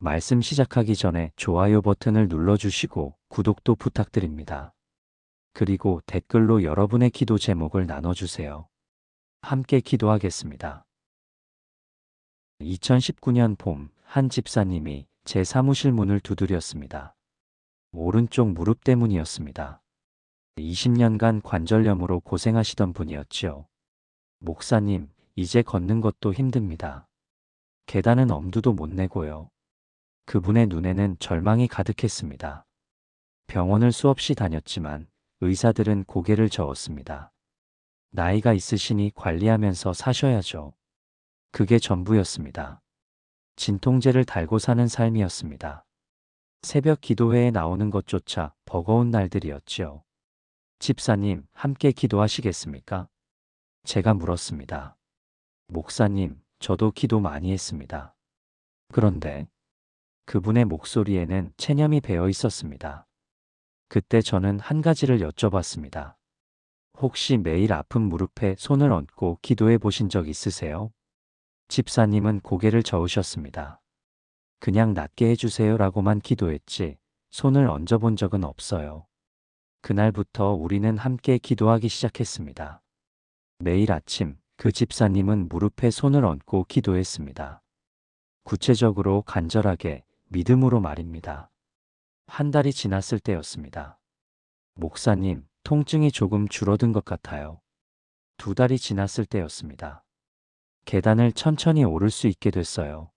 말씀 시작하기 전에 좋아요 버튼을 눌러주시고 구독도 부탁드립니다. 그리고 댓글로 여러분의 기도 제목을 나눠주세요. 함께 기도하겠습니다. 2019년 봄, 한 집사님이 제 사무실 문을 두드렸습니다. 오른쪽 무릎 때문이었습니다. 20년간 관절염으로 고생하시던 분이었지요. 목사님, 이제 걷는 것도 힘듭니다. 계단은 엄두도 못 내고요. 그분의 눈에는 절망이 가득했습니다. 병원을 수없이 다녔지만 의사들은 고개를 저었습니다. 나이가 있으시니 관리하면서 사셔야죠. 그게 전부였습니다. 진통제를 달고 사는 삶이었습니다. 새벽 기도회에 나오는 것조차 버거운 날들이었지요. 집사님, 함께 기도하시겠습니까? 제가 물었습니다. 목사님, 저도 기도 많이 했습니다. 그런데 그분의 목소리에는 체념이 배어 있었습니다. 그때 저는 한 가지를 여쭤봤습니다. 혹시 매일 아픈 무릎에 손을 얹고 기도해 보신 적 있으세요? 집사님은 고개를 저으셨습니다. 그냥 낫게 해주세요 라고만 기도했지 손을 얹어본 적은 없어요. 그날부터 우리는 함께 기도하기 시작했습니다. 매일 아침 그 집사님은 무릎에 손을 얹고 기도했습니다. 구체적으로 간절하게 믿음으로 말입니다. 한 달이 지났을 때였습니다. 목사님, 통증이 조금 줄어든 것 같아요. 두 달이 지났을 때였습니다. 계단을 천천히 오를 수 있게 됐어요.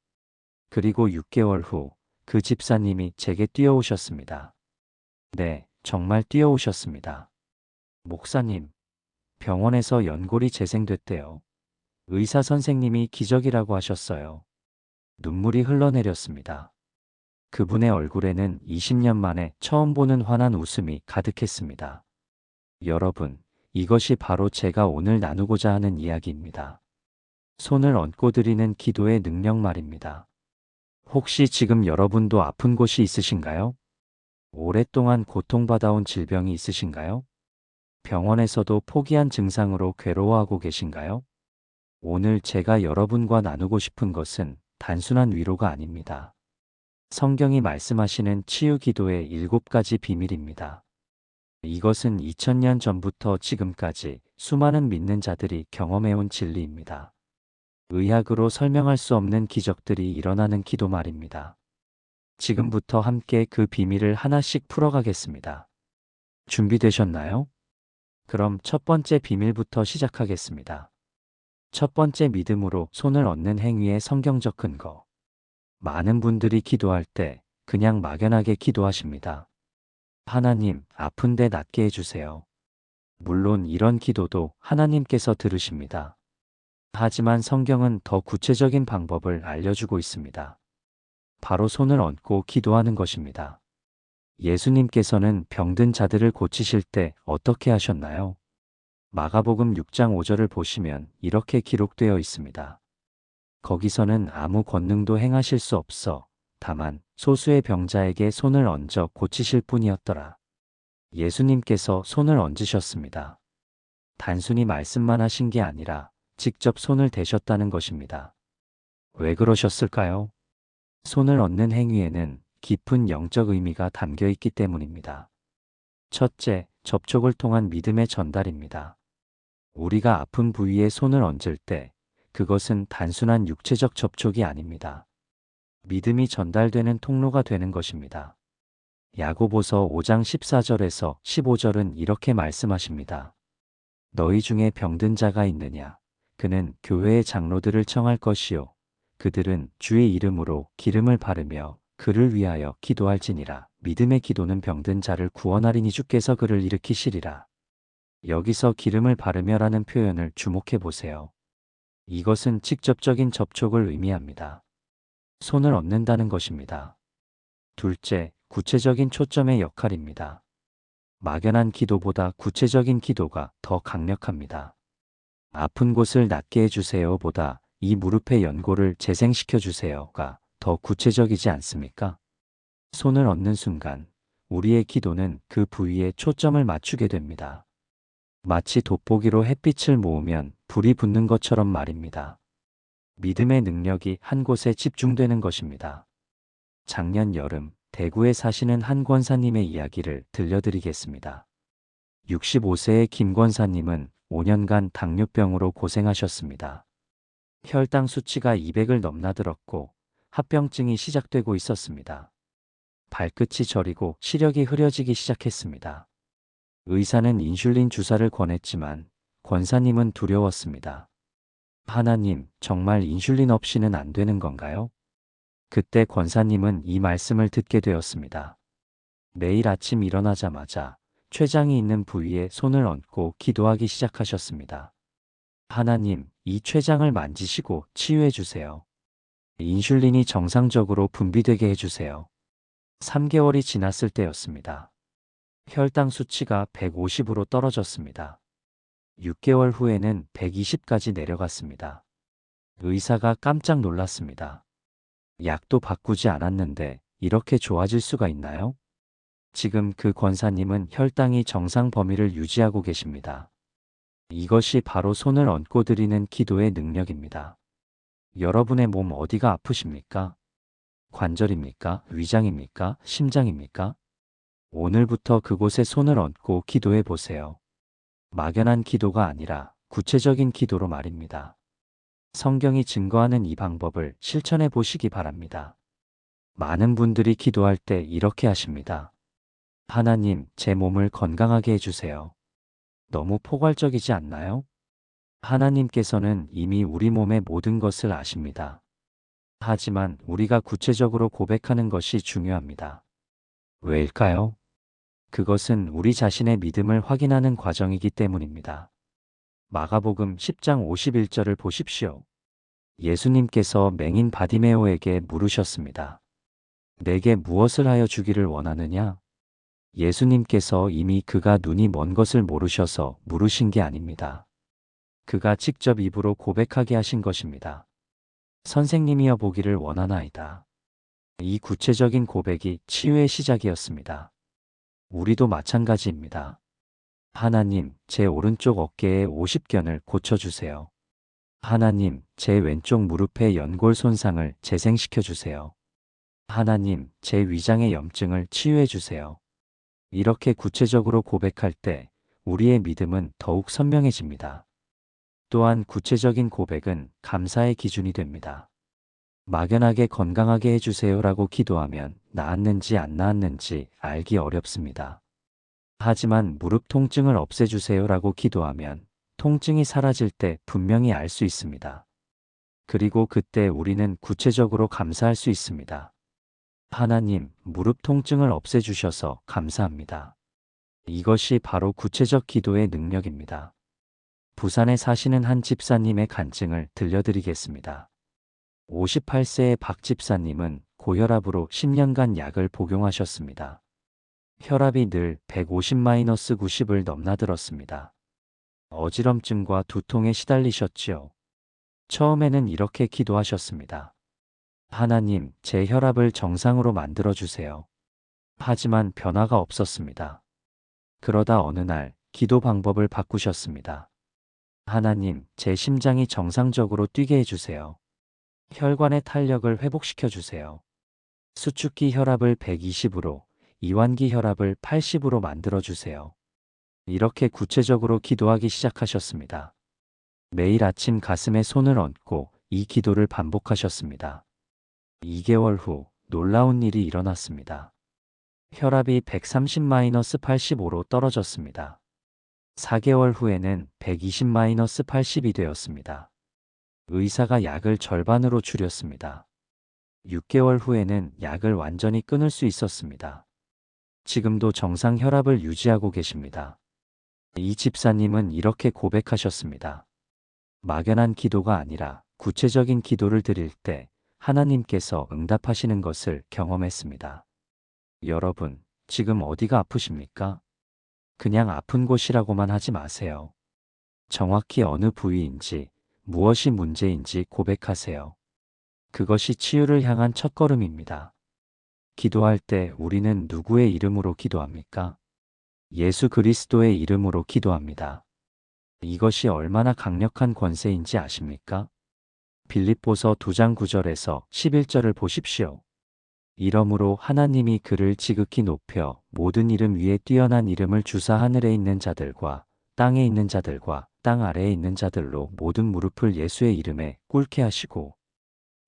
그리고 6개월 후 그 집사님이 제게 뛰어오셨습니다. 네, 정말 뛰어오셨습니다. 목사님, 병원에서 연골이 재생됐대요. 의사 선생님이 기적이라고 하셨어요. 눈물이 흘러내렸습니다. 그분의 얼굴에는 20년 만에 처음 보는 환한 웃음이 가득했습니다. 여러분, 이것이 바로 제가 오늘 나누고자 하는 이야기입니다. 손을 얹고 드리는 기도의 능력 말입니다. 혹시 지금 여러분도 아픈 곳이 있으신가요? 오랫동안 고통받아온 질병이 있으신가요? 병원에서도 포기한 증상으로 괴로워하고 계신가요? 오늘 제가 여러분과 나누고 싶은 것은 단순한 위로가 아닙니다. 성경이 말씀하시는 치유 기도의 7가지 비밀입니다. 이것은 2000년 전부터 지금까지 수많은 믿는 자들이 경험해온 진리입니다. 의학으로 설명할 수 없는 기적들이 일어나는 기도 말입니다. 지금부터 함께 그 비밀을 하나씩 풀어가겠습니다. 준비되셨나요? 그럼 첫 번째 비밀부터 시작하겠습니다. 첫 번째 믿음으로 손을 얹는 행위의 성경적 근거. 많은 분들이 기도할 때 그냥 막연하게 기도하십니다. 하나님, 아픈데 낫게 해주세요. 물론 이런 기도도 하나님께서 들으십니다. 하지만 성경은 더 구체적인 방법을 알려주고 있습니다. 바로 손을 얹고 기도하는 것입니다. 예수님께서는 병든 자들을 고치실 때 어떻게 하셨나요? 마가복음 6장 5절을 보시면 이렇게 기록되어 있습니다. 거기서는 아무 권능도 행하실 수 없어 다만 소수의 병자에게 손을 얹어 고치실 뿐이었더라. 예수님께서 손을 얹으셨습니다. 단순히 말씀만 하신 게 아니라 직접 손을 대셨다는 것입니다. 왜 그러셨을까요? 손을 얹는 행위에는 깊은 영적 의미가 담겨 있기 때문입니다. 첫째, 접촉을 통한 믿음의 전달입니다. 우리가 아픈 부위에 손을 얹을 때 그것은 단순한 육체적 접촉이 아닙니다. 믿음이 전달되는 통로가 되는 것입니다. 야고보서 5장 14절에서 15절은 이렇게 말씀하십니다. 너희 중에 병든 자가 있느냐? 그는 교회의 장로들을 청할 것이요. 그들은 주의 이름으로 기름을 바르며 그를 위하여 기도할지니라. 믿음의 기도는 병든 자를 구원하리니 주께서 그를 일으키시리라. 여기서 기름을 바르며라는 표현을 주목해 보세요. 이것은 직접적인 접촉을 의미합니다. 손을 얹는다는 것입니다. 둘째, 구체적인 초점의 역할입니다. 막연한 기도보다 구체적인 기도가 더 강력합니다. 아픈 곳을 낫게 해주세요 보다 이 무릎의 연골을 재생시켜 주세요가 더 구체적이지 않습니까? 손을 얹는 순간 우리의 기도는 그 부위에 초점을 맞추게 됩니다. 마치 돋보기로 햇빛을 모으면 불이 붙는 것처럼 말입니다. 믿음의 능력이 한 곳에 집중되는 것입니다. 작년 여름 대구에 사시는 한 권사님의 이야기를 들려드리겠습니다. 65세의 김 권사님은 5년간 당뇨병으로 고생하셨습니다. 혈당 수치가 200을 넘나들었고 합병증이 시작되고 있었습니다. 발끝이 저리고 시력이 흐려지기 시작했습니다. 의사는 인슐린 주사를 권했지만 권사님은 두려웠습니다. 하나님, 정말 인슐린 없이는 안 되는 건가요? 그때 권사님은 이 말씀을 듣게 되었습니다. 매일 아침 일어나자마자 췌장이 있는 부위에 손을 얹고 기도하기 시작하셨습니다. 하나님, 이 췌장을 만지시고 치유해 주세요. 인슐린이 정상적으로 분비되게 해주세요. 3개월이 지났을 때였습니다. 혈당 수치가 150으로 떨어졌습니다. 6개월 후에는 120까지 내려갔습니다. 의사가 깜짝 놀랐습니다. 약도 바꾸지 않았는데 이렇게 좋아질 수가 있나요? 지금 그 권사님은 혈당이 정상 범위를 유지하고 계십니다. 이것이 바로 손을 얹고 드리는 기도의 능력입니다. 여러분의 몸 어디가 아프십니까? 관절입니까? 위장입니까? 심장입니까? 오늘부터 그곳에 손을 얹고 기도해 보세요. 막연한 기도가 아니라 구체적인 기도로 말입니다. 성경이 증거하는 이 방법을 실천해 보시기 바랍니다. 많은 분들이 기도할 때 이렇게 하십니다. 하나님, 제 몸을 건강하게 해주세요. 너무 포괄적이지 않나요? 하나님께서는 이미 우리 몸의 모든 것을 아십니다. 하지만 우리가 구체적으로 고백하는 것이 중요합니다. 왜일까요? 그것은 우리 자신의 믿음을 확인하는 과정이기 때문입니다. 마가복음 10장 51절을 보십시오. 예수님께서 맹인 바디메오에게 물으셨습니다. 내게 무엇을 하여 주기를 원하느냐? 예수님께서 이미 그가 눈이 먼 것을 모르셔서 물으신 게 아닙니다. 그가 직접 입으로 고백하게 하신 것입니다. 선생님이여 보기를 원하나이다. 이 구체적인 고백이 치유의 시작이었습니다. 우리도 마찬가지입니다. 하나님, 제 오른쪽 어깨에 50견을 고쳐주세요. 하나님, 제 왼쪽 무릎의 연골 손상을 재생시켜 주세요. 하나님, 제 위장의 염증을 치유해 주세요. 이렇게 구체적으로 고백할 때 우리의 믿음은 더욱 선명해집니다. 또한 구체적인 고백은 감사의 기준이 됩니다. 막연하게 건강하게 해주세요라고 기도하면 나았는지 안 나았는지 알기 어렵습니다. 하지만 무릎 통증을 없애주세요라고 기도하면 통증이 사라질 때 분명히 알 수 있습니다. 그리고 그때 우리는 구체적으로 감사할 수 있습니다. 하나님, 무릎 통증을 없애주셔서 감사합니다. 이것이 바로 구체적 기도의 능력입니다. 부산에 사시는 한 집사님의 간증을 들려드리겠습니다. 58세의 박 집사님은 고혈압으로 10년간 약을 복용하셨습니다. 혈압이 늘 150-90을 넘나들었습니다. 어지럼증과 두통에 시달리셨지요. 처음에는 이렇게 기도하셨습니다. 하나님, 제 혈압을 정상으로 만들어주세요. 하지만 변화가 없었습니다. 그러다 어느 날 기도 방법을 바꾸셨습니다. 하나님, 제 심장이 정상적으로 뛰게 해주세요. 혈관의 탄력을 회복시켜 주세요. 수축기 혈압을 120으로, 이완기 혈압을 80으로 만들어 주세요. 이렇게 구체적으로 기도하기 시작하셨습니다. 매일 아침 가슴에 손을 얹고 이 기도를 반복하셨습니다. 2개월 후 놀라운 일이 일어났습니다. 혈압이 130-85로 떨어졌습니다. 4개월 후에는 120-82 되었습니다. 의사가 약을 절반으로 줄였습니다. 6개월 후에는 약을 완전히 끊을 수 있었습니다. 지금도 정상 혈압을 유지하고 계십니다. 이 집사님은 이렇게 고백하셨습니다. 막연한 기도가 아니라 구체적인 기도를 드릴 때 하나님께서 응답하시는 것을 경험했습니다. 여러분, 지금 어디가 아프십니까? 그냥 아픈 곳이라고만 하지 마세요. 정확히 어느 부위인지, 무엇이 문제인지 고백하세요. 그것이 치유를 향한 첫걸음입니다. 기도할 때 우리는 누구의 이름으로 기도합니까? 예수 그리스도의 이름으로 기도합니다. 이것이 얼마나 강력한 권세인지 아십니까? 빌립보서 2장 9절에서 11절을 보십시오. 이러므로 하나님이 그를 지극히 높여 모든 이름 위에 뛰어난 이름을 주사 하늘에 있는 자들과 땅에 있는 자들과 땅 아래에 있는 자들로 모든 무릎을 예수의 이름에 꿇게 하시고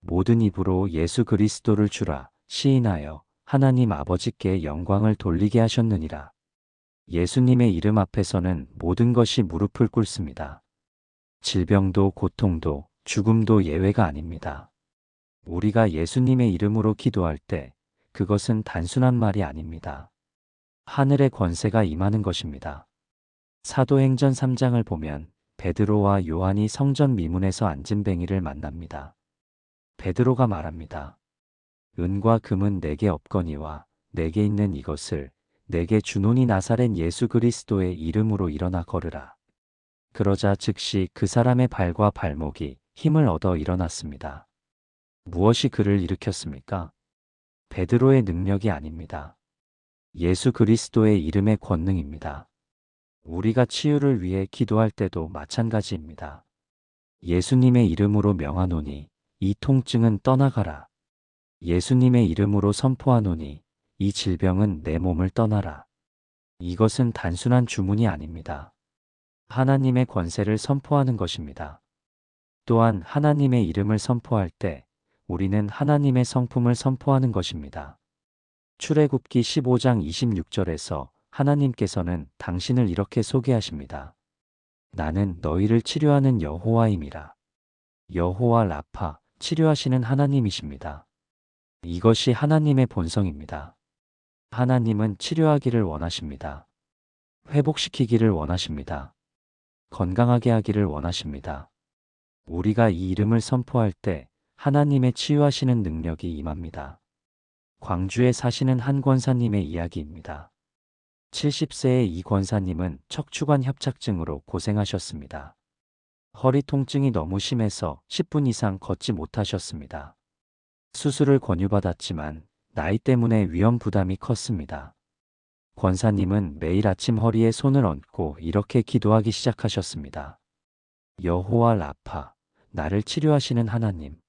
모든 입으로 예수 그리스도를 주라 시인하여 하나님 아버지께 영광을 돌리게 하셨느니라. 예수님의 이름 앞에서는 모든 것이 무릎을 꿇습니다. 질병도 고통도 죽음도 예외가 아닙니다. 우리가 예수님의 이름으로 기도할 때 그것은 단순한 말이 아닙니다. 하늘의 권세가 임하는 것입니다. 사도행전 3장을 보면 베드로와 요한이 성전 미문에서 안진뱅이를 만납니다. 베드로가 말합니다. 은과 금은 내게 없거니와 내게 있는 이것을 내게 주노니 나사렛 예수 그리스도의 이름으로 일어나 걸으라. 그러자 즉시 그 사람의 발과 발목이 힘을 얻어 일어났습니다. 무엇이 그를 일으켰습니까? 베드로의 능력이 아닙니다. 예수 그리스도의 이름의 권능입니다. 우리가 치유를 위해 기도할 때도 마찬가지입니다. 예수님의 이름으로 명하노니 이 통증은 떠나가라. 예수님의 이름으로 선포하노니 이 질병은 내 몸을 떠나라. 이것은 단순한 주문이 아닙니다. 하나님의 권세를 선포하는 것입니다. 또한 하나님의 이름을 선포할 때 우리는 하나님의 성품을 선포하는 것입니다. 출애굽기 15장 26절에서 하나님께서는 당신을 이렇게 소개하십니다. 나는 너희를 치료하는 여호와임이라. 여호와 라파, 치료하시는 하나님이십니다. 이것이 하나님의 본성입니다. 하나님은 치료하기를 원하십니다. 회복시키기를 원하십니다. 건강하게 하기를 원하십니다. 우리가 이 이름을 선포할 때 하나님의 치유하시는 능력이 임합니다. 광주에 사시는 한 권사님의 이야기입니다. 70세의 이 권사님은 척추관 협착증으로 고생하셨습니다. 허리 통증이 너무 심해서 10분 이상 걷지 못하셨습니다. 수술을 권유받았지만 나이 때문에 위험 부담이 컸습니다. 권사님은 매일 아침 허리에 손을 얹고 이렇게 기도하기 시작하셨습니다. 여호와 라파, 나를 치료하시는 하나님,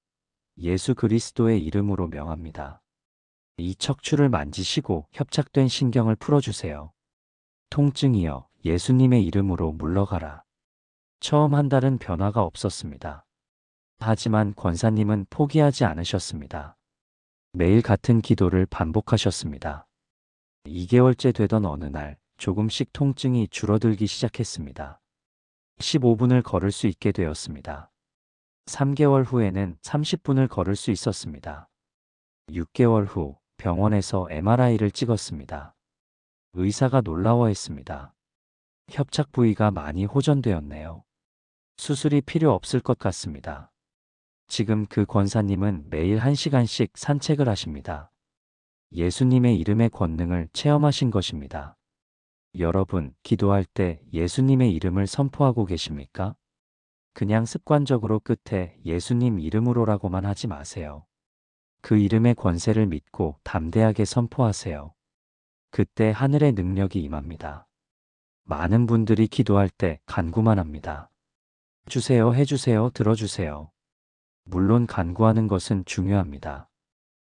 예수 그리스도의 이름으로 명합니다. 이 척추를 만지시고 협착된 신경을 풀어주세요. 통증이여 예수님의 이름으로 물러가라. 처음 한 달은 변화가 없었습니다. 하지만 권사님은 포기하지 않으셨습니다. 매일 같은 기도를 반복하셨습니다. 2개월째 되던 어느 날 조금씩 통증이 줄어들기 시작했습니다. 15분을 걸을 수 있게 되었습니다. 3개월 후에는 30분을 걸을 수 있었습니다. 6개월 후 병원에서 MRI를 찍었습니다. 의사가 놀라워했습니다. 협착 부위가 많이 호전되었네요. 수술이 필요 없을 것 같습니다. 지금 그 권사님은 매일 1시간씩 산책을 하십니다. 예수님의 이름의 권능을 체험하신 것입니다. 여러분, 기도할 때 예수님의 이름을 선포하고 계십니까? 그냥 습관적으로 끝에 예수님 이름으로라고만 하지 마세요. 그 이름의 권세를 믿고 담대하게 선포하세요. 그때 하늘의 능력이 임합니다. 많은 분들이 기도할 때 간구만 합니다. 주세요, 해주세요, 들어주세요. 물론 간구하는 것은 중요합니다.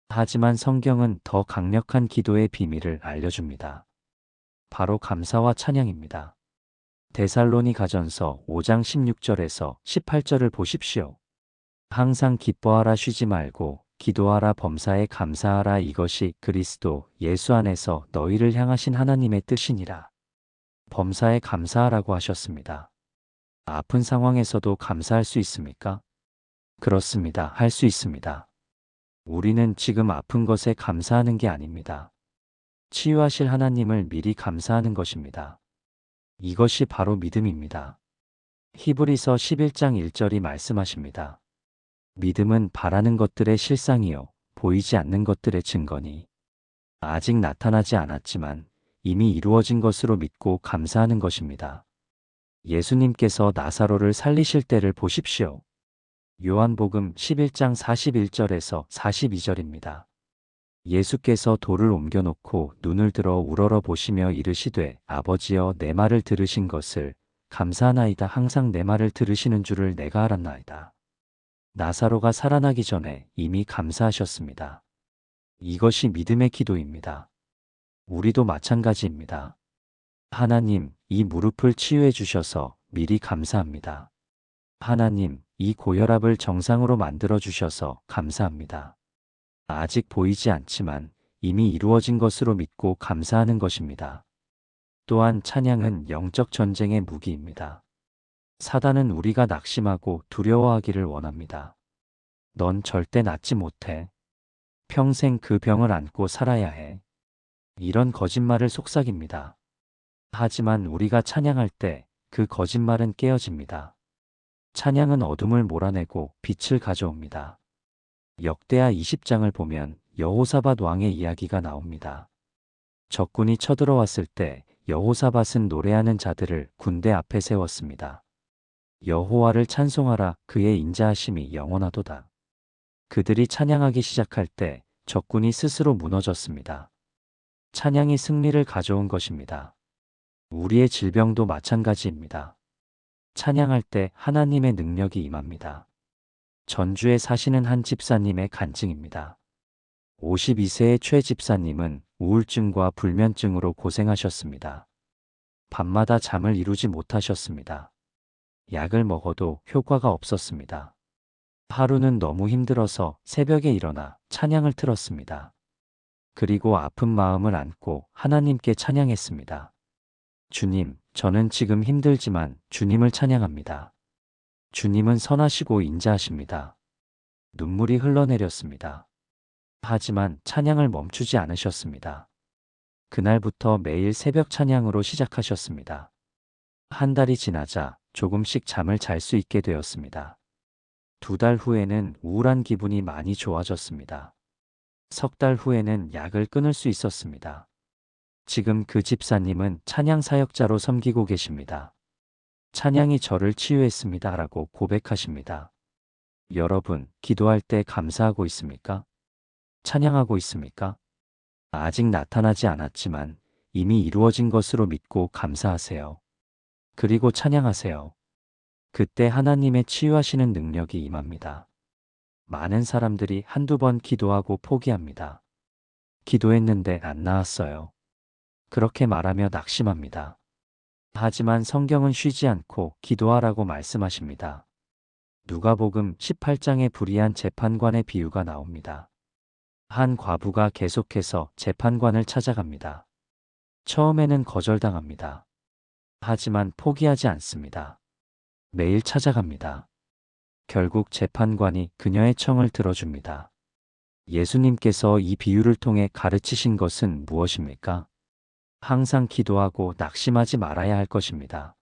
하지만 성경은 더 강력한 기도의 비밀을 알려줍니다. 바로 감사와 찬양입니다. 데살로니가전서 5장 16절에서 18절을 보십시오. 항상 기뻐하라 쉬지 말고 기도하라 범사에 감사하라 이것이 그리스도 예수 안에서 너희를 향하신 하나님의 뜻이니라. 범사에 감사하라고 하셨습니다. 아픈 상황에서도 감사할 수 있습니까? 그렇습니다. 할 수 있습니다. 우리는 지금 아픈 것에 감사하는 게 아닙니다. 치유하실 하나님을 미리 감사하는 것입니다. 이것이 바로 믿음입니다. 히브리서 11장 1절이 말씀하십니다. 믿음은 바라는 것들의 실상이요 보이지 않는 것들의 증거니 아직 나타나지 않았지만 이미 이루어진 것으로 믿고 감사하는 것입니다. 예수님께서 나사로를 살리실 때를 보십시오. 요한복음 11장 41절에서 42절입니다. 예수께서 돌을 옮겨놓고 눈을 들어 우러러 보시며 이르시되 아버지여 내 말을 들으신 것을 감사하나이다. 항상 내 말을 들으시는 줄을 내가 알았나이다. 나사로가 살아나기 전에 이미 감사하셨습니다. 이것이 믿음의 기도입니다. 우리도 마찬가지입니다. 하나님, 이 무릎을 치유해 주셔서 미리 감사합니다. 하나님, 이 고혈압을 정상으로 만들어 주셔서 감사합니다. 아직 보이지 않지만 이미 이루어진 것으로 믿고 감사하는 것입니다. 또한 찬양은 영적 전쟁의 무기입니다. 사단은 우리가 낙심하고 두려워하기를 원합니다. 넌 절대 낫지 못해. 평생 그 병을 안고 살아야 해. 이런 거짓말을 속삭입니다. 하지만 우리가 찬양할 때 그 거짓말은 깨어집니다. 찬양은 어둠을 몰아내고 빛을 가져옵니다. 역대하 20장을 보면 여호사밧 왕의 이야기가 나옵니다. 적군이 쳐들어왔을 때 여호사밧은 노래하는 자들을 군대 앞에 세웠습니다. 여호와를 찬송하라, 그의 인자하심이 영원하도다. 그들이 찬양하기 시작할 때 적군이 스스로 무너졌습니다. 찬양이 승리를 가져온 것입니다. 우리의 질병도 마찬가지입니다. 찬양할 때 하나님의 능력이 임합니다. 전주에 사시는 한 집사님의 간증입니다. 52세의 최 집사님은 우울증과 불면증으로 고생하셨습니다. 밤마다 잠을 이루지 못하셨습니다. 약을 먹어도 효과가 없었습니다. 하루는 너무 힘들어서 새벽에 일어나 찬양을 틀었습니다. 그리고 아픈 마음을 안고 하나님께 찬양했습니다. 주님, 저는 지금 힘들지만 주님을 찬양합니다. 주님은 선하시고 인자하십니다. 눈물이 흘러내렸습니다. 하지만 찬양을 멈추지 않으셨습니다. 그날부터 매일 새벽 찬양으로 시작하셨습니다. 한 달이 지나자 조금씩 잠을 잘 수 있게 되었습니다. 2달 후에는 우울한 기분이 많이 좋아졌습니다. 3달 후에는 약을 끊을 수 있었습니다. 지금 그 집사님은 찬양 사역자로 섬기고 계십니다. 찬양이 저를 치유했습니다 라고 고백하십니다. 여러분, 기도할 때 감사하고 있습니까? 찬양하고 있습니까? 아직 나타나지 않았지만 이미 이루어진 것으로 믿고 감사하세요. 그리고 찬양하세요. 그때 하나님의 치유하시는 능력이 임합니다. 많은 사람들이 한두 번 기도하고 포기합니다. 기도했는데 안 나았어요. 그렇게 말하며 낙심합니다. 하지만 성경은 쉬지 않고 기도하라고 말씀하십니다. 누가복음 18장에 불의한 재판관의 비유가 나옵니다. 한 과부가 계속해서 재판관을 찾아갑니다. 처음에는 거절당합니다. 하지만 포기하지 않습니다. 매일 찾아갑니다. 결국 재판관이 그녀의 청을 들어줍니다. 예수님께서 이 비유를 통해 가르치신 것은 무엇입니까? 항상 기도하고 낙심하지 말아야 할 것입니다.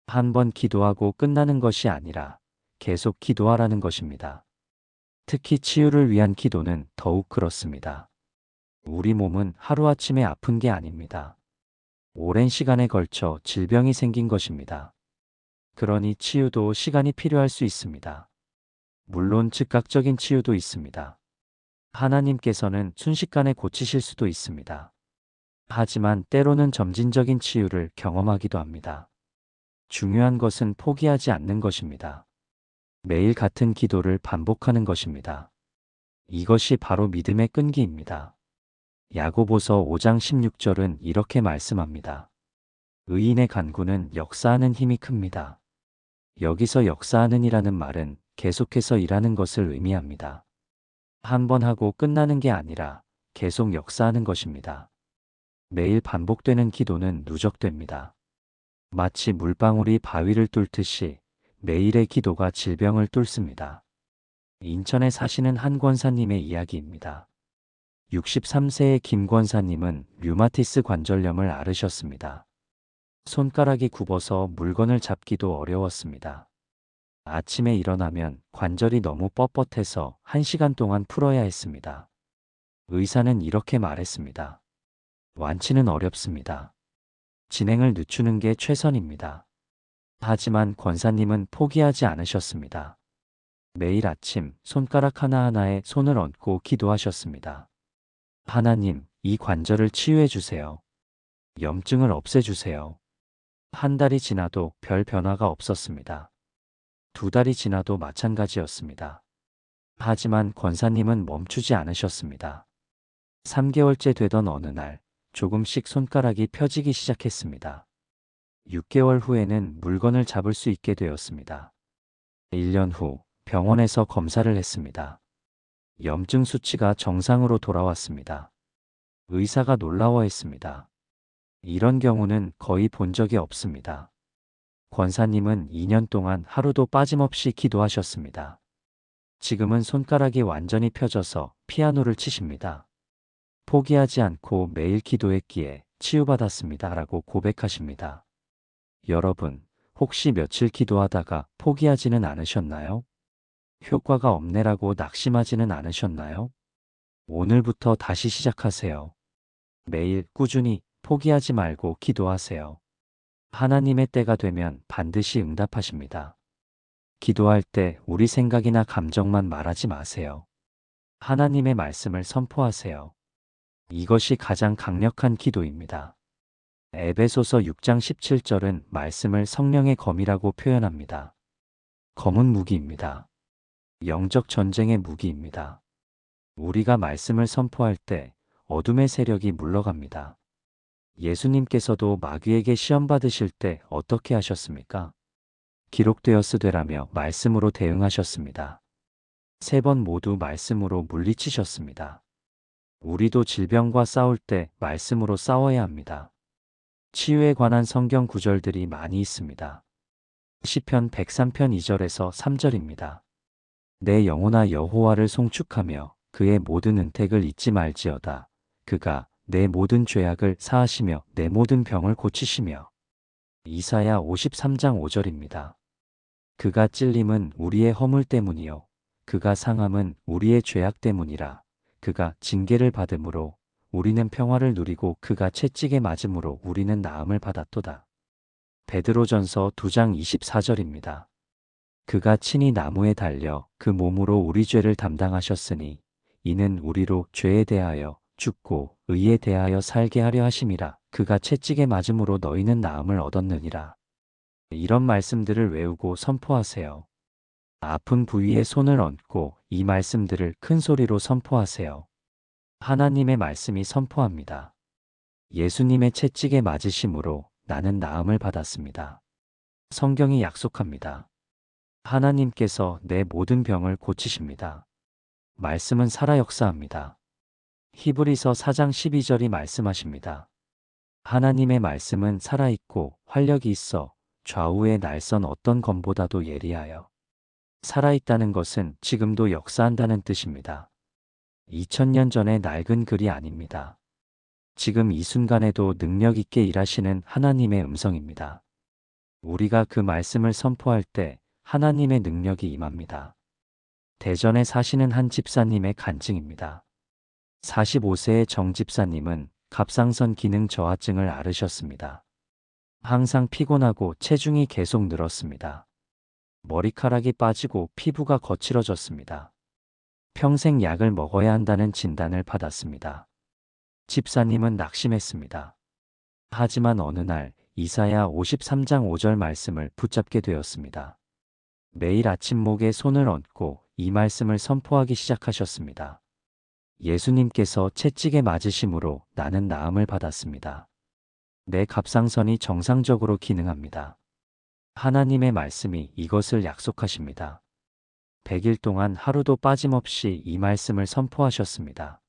한 번 기도하고 끝나는 것이 아니라 계속 기도하라는 것입니다. 특히 치유를 위한 기도는 더욱 그렇습니다. 우리 몸은 하루아침에 아픈 게 아닙니다. 오랜 시간에 걸쳐 질병이 생긴 것입니다. 그러니 치유도 시간이 필요할 수 있습니다. 물론 즉각적인 치유도 있습니다. 하나님께서는 순식간에 고치실 수도 있습니다. 하지만 때로는 점진적인 치유를 경험하기도 합니다. 중요한 것은 포기하지 않는 것입니다. 매일 같은 기도를 반복하는 것입니다. 이것이 바로 믿음의 끈기입니다. 야고보서 5장 16절은 이렇게 말씀합니다. 의인의 간구는 역사하는 힘이 큽니다. 여기서 역사하는 이라는 말은 계속해서 일하는 것을 의미합니다. 한 번 하고 끝나는 게 아니라 계속 역사하는 것입니다. 매일 반복되는 기도는 누적됩니다. 마치 물방울이 바위를 뚫듯이 매일의 기도가 질병을 뚫습니다. 인천에 사시는 한 권사님의 이야기입니다. 63세의 김 권사님은 류마티스 관절염을 앓으셨습니다. 손가락이 굽어서 물건을 잡기도 어려웠습니다. 아침에 일어나면 관절이 너무 뻣뻣해서 1시간 동안 풀어야 했습니다. 의사는 이렇게 말했습니다. 완치는 어렵습니다. 진행을 늦추는 게 최선입니다. 하지만 권사님은 포기하지 않으셨습니다. 매일 아침 손가락 하나하나에 손을 얹고 기도하셨습니다. 하나님, 이 관절을 치유해 주세요. 염증을 없애주세요. 한 달이 지나도 별 변화가 없었습니다. 2달이 지나도 마찬가지였습니다. 하지만 권사님은 멈추지 않으셨습니다. 3개월째 되던 어느 날 조금씩 손가락이 펴지기 시작했습니다. 6개월 후에는 물건을 잡을 수 있게 되었습니다. 1년 후 병원에서 검사를 했습니다. 염증 수치가 정상으로 돌아왔습니다. 의사가 놀라워했습니다. 이런 경우는 거의 본 적이 없습니다. 권사님은 2년 동안 하루도 빠짐없이 기도하셨습니다. 지금은 손가락이 완전히 펴져서 피아노를 치십니다. 포기하지 않고 매일 기도했기에 치유받았습니다. 라고 고백하십니다. 여러분, 혹시 며칠 기도하다가 포기하지는 않으셨나요? 효과가 없네라고 낙심하지는 않으셨나요? 오늘부터 다시 시작하세요. 매일 꾸준히 포기하지 말고 기도하세요. 하나님의 때가 되면 반드시 응답하십니다. 기도할 때 우리 생각이나 감정만 말하지 마세요. 하나님의 말씀을 선포하세요. 이것이 가장 강력한 기도입니다. 에베소서 6장 17절은 말씀을 성령의 검이라고 표현합니다. 검은 무기입니다. 영적 전쟁의 무기입니다. 우리가 말씀을 선포할 때 어둠의 세력이 물러갑니다. 예수님께서도 마귀에게 시험 받으실 때 어떻게 하셨습니까? 기록되었으되라며 말씀으로 대응하셨습니다. 3번 모두 말씀으로 물리치셨습니다. 우리도 질병과 싸울 때 말씀으로 싸워야 합니다. 치유에 관한 성경 구절들이 많이 있습니다. 시편 103편 2절에서 3절입니다. 내 영혼아 여호와를 송축하며 그의 모든 은택을 잊지 말지어다. 그가 내 모든 죄악을 사하시며 내 모든 병을 고치시며. 이사야 53장 5절입니다. 그가 찔림은 우리의 허물 때문이요 그가 상함은 우리의 죄악 때문이라. 그가 징계를 받음으로 우리는 평화를 누리고 그가 채찍에 맞음으로 우리는 나음을 받았도다. 베드로전서 2장 24절입니다. 그가 친히 나무에 달려 그 몸으로 우리 죄를 담당하셨으니 이는 우리로 죄에 대하여 죽고 의에 대하여 살게 하려 하심이라. 그가 채찍에 맞음으로 너희는 나음을 얻었느니라. 이런 말씀들을 외우고 선포하세요. 아픈 부위에 손을 얹고 이 말씀들을 큰 소리로 선포하세요. 하나님의 말씀이 선포합니다. 예수님의 채찍에 맞으심으로 나는 나음을 받았습니다. 성경이 약속합니다. 하나님께서 내 모든 병을 고치십니다. 말씀은 살아 역사합니다. 히브리서 4장 12절이 말씀하십니다. 하나님의 말씀은 살아있고 활력이 있어 좌우의 날선 어떤 검보다도 예리하여. 살아있다는 것은 지금도 역사한다는 뜻입니다. 2000년 전의 낡은 글이 아닙니다. 지금 이 순간에도 능력 있게 일하시는 하나님의 음성입니다. 우리가 그 말씀을 선포할 때 하나님의 능력이 임합니다. 대전에 사시는 한 집사님의 간증입니다. 45세의 정 집사님은 갑상선 기능 저하증을 앓으셨습니다. 항상 피곤하고 체중이 계속 늘었습니다. 머리카락이 빠지고 피부가 거칠어졌습니다. 평생 약을 먹어야 한다는 진단을 받았습니다. 집사님은 낙심했습니다. 하지만 어느 날 이사야 53장 5절 말씀을 붙잡게 되었습니다. 매일 아침 목에 손을 얹고 이 말씀을 선포하기 시작하셨습니다. 예수님께서 채찍에 맞으심으로 나는 나음을 받았습니다. 내 갑상선이 정상적으로 기능합니다. 하나님의 말씀이 이것을 약속하십니다. 100일 동안 하루도 빠짐없이 이 말씀을 선포하셨습니다.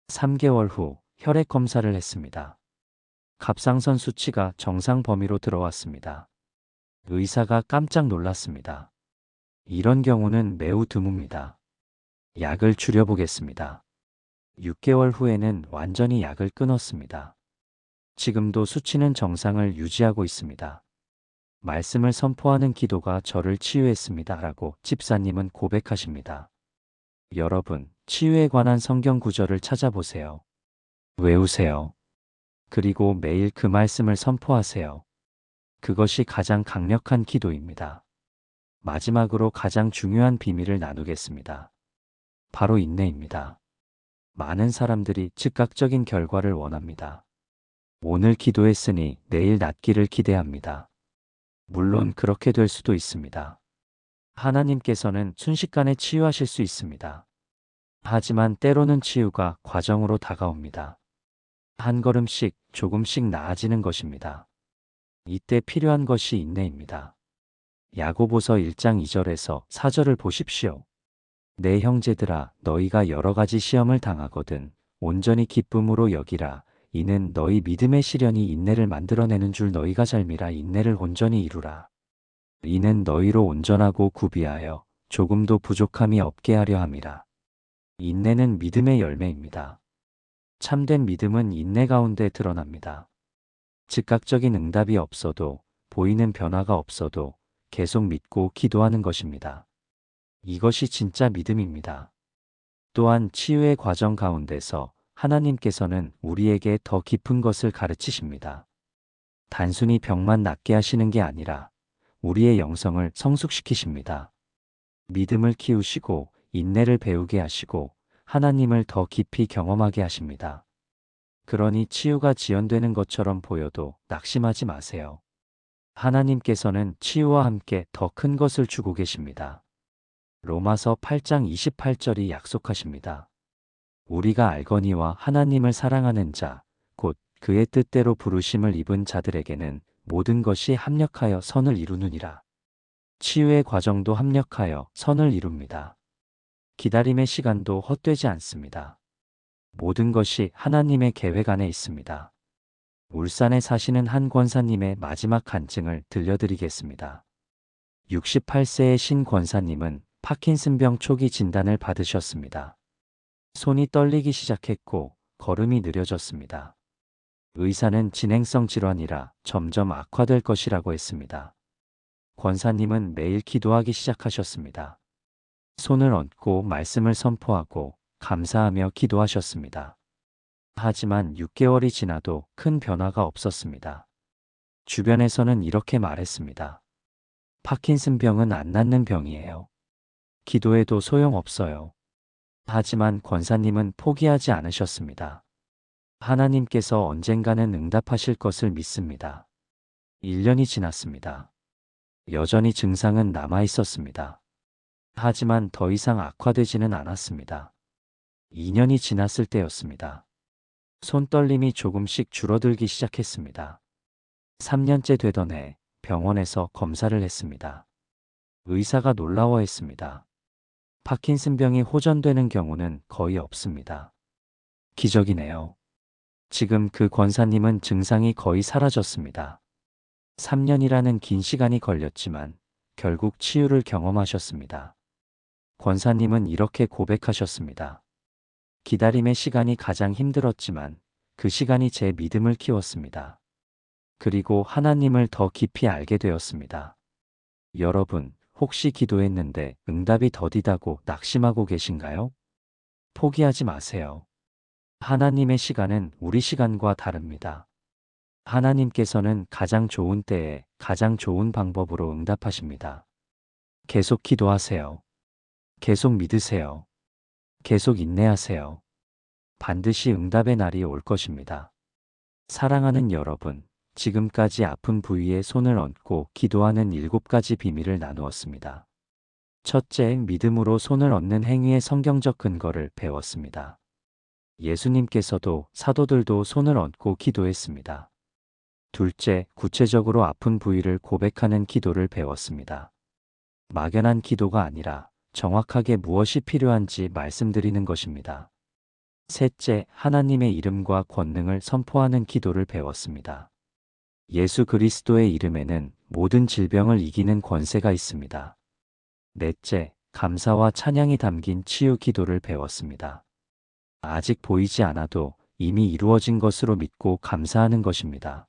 3개월 후 혈액 검사를 했습니다. 갑상선 수치가 정상 범위로 들어왔습니다. 의사가 깜짝 놀랐습니다. 이런 경우는 매우 드뭅니다. 약을 줄여보겠습니다. 6개월 후에는 완전히 약을 끊었습니다. 지금도 수치는 정상을 유지하고 있습니다. 말씀을 선포하는 기도가 저를 치유했습니다. 라고 집사님은 고백하십니다. 여러분, 치유에 관한 성경 구절을 찾아보세요. 외우세요. 그리고 매일 그 말씀을 선포하세요. 그것이 가장 강력한 기도입니다. 마지막으로 가장 중요한 비밀을 나누겠습니다. 바로 인내입니다. 많은 사람들이 즉각적인 결과를 원합니다. 오늘 기도했으니 내일 낫기를 기대합니다. 물론 그렇게 될 수도 있습니다. 하나님께서는 순식간에 치유하실 수 있습니다. 하지만 때로는 치유가 과정으로 다가옵니다. 한 걸음씩 조금씩 나아지는 것입니다. 이때 필요한 것이 인내입니다. 야고보서 1장 2절에서 4절을 보십시오. 내 형제들아 너희가 여러 가지 시험을 당하거든 온전히 기쁨으로 여기라. 이는 너희 믿음의 시련이 인내를 만들어내는 줄 너희가 잘미라. 인내를 온전히 이루라. 이는 너희로 온전하고 구비하여 조금도 부족함이 없게 하려 함이라. 인내는 믿음의 열매입니다. 참된 믿음은 인내 가운데 드러납니다. 즉각적인 응답이 없어도, 보이는 변화가 없어도 계속 믿고 기도하는 것입니다. 이것이 진짜 믿음입니다. 또한 치유의 과정 가운데서 하나님께서는 우리에게 더 깊은 것을 가르치십니다. 단순히 병만 낫게 하시는 게 아니라 우리의 영성을 성숙시키십니다. 믿음을 키우시고 인내를 배우게 하시고 하나님을 더 깊이 경험하게 하십니다. 그러니 치유가 지연되는 것처럼 보여도 낙심하지 마세요. 하나님께서는 치유와 함께 더 큰 것을 주고 계십니다. 로마서 8장 28절이 약속하십니다. 우리가 알거니와 하나님을 사랑하는 자, 곧 그의 뜻대로 부르심을 입은 자들에게는 모든 것이 합력하여 선을 이루느니라. 치유의 과정도 합력하여 선을 이룹니다. 기다림의 시간도 헛되지 않습니다. 모든 것이 하나님의 계획 안에 있습니다. 울산에 사시는 한 권사님의 마지막 간증을 들려드리겠습니다. 68세의 신 권사님은 파킨슨병 초기 진단을 받으셨습니다. 손이 떨리기 시작했고 걸음이 느려졌습니다. 의사는 진행성 질환이라 점점 악화될 것이라고 했습니다. 권사님은 매일 기도하기 시작하셨습니다. 손을 얹고 말씀을 선포하고 감사하며 기도하셨습니다. 하지만 6개월이 지나도 큰 변화가 없었습니다. 주변에서는 이렇게 말했습니다. 파킨슨병은 안 낫는 병이에요. 기도해도 소용없어요. 하지만 권사님은 포기하지 않으셨습니다. 하나님께서 언젠가는 응답하실 것을 믿습니다. 1년이 지났습니다. 여전히 증상은 남아 있었습니다. 하지만 더 이상 악화되지는 않았습니다. 2년이 지났을 때였습니다. 손떨림이 조금씩 줄어들기 시작했습니다. 3년째 되던 해 병원에서 검사를 했습니다. 의사가 놀라워했습니다. 파킨슨병이 호전되는 경우는 거의 없습니다. 기적이네요. 지금 그 권사님은 증상이 거의 사라졌습니다. 3년이라는 긴 시간이 걸렸지만 결국 치유를 경험하셨습니다. 권사님은 이렇게 고백하셨습니다. 기다림의 시간이 가장 힘들었지만 그 시간이 제 믿음을 키웠습니다. 그리고 하나님을 더 깊이 알게 되었습니다. 여러분, 혹시 기도했는데 응답이 더디다고 낙심하고 계신가요? 포기하지 마세요. 하나님의 시간은 우리 시간과 다릅니다. 하나님께서는 가장 좋은 때에 가장 좋은 방법으로 응답하십니다. 계속 기도하세요. 계속 믿으세요. 계속 인내하세요. 반드시 응답의 날이 올 것입니다. 사랑하는 여러분, 지금까지 아픈 부위에 손을 얹고 기도하는 7가지 비밀을 나누었습니다. 첫째, 믿음으로 손을 얹는 행위의 성경적 근거를 배웠습니다. 예수님께서도 사도들도 손을 얹고 기도했습니다. 둘째, 구체적으로 아픈 부위를 고백하는 기도를 배웠습니다. 막연한 기도가 아니라 정확하게 무엇이 필요한지 말씀드리는 것입니다. 셋째, 하나님의 이름과 권능을 선포하는 기도를 배웠습니다. 예수 그리스도의 이름에는 모든 질병을 이기는 권세가 있습니다. 넷째, 감사와 찬양이 담긴 치유 기도를 배웠습니다. 아직 보이지 않아도 이미 이루어진 것으로 믿고 감사하는 것입니다.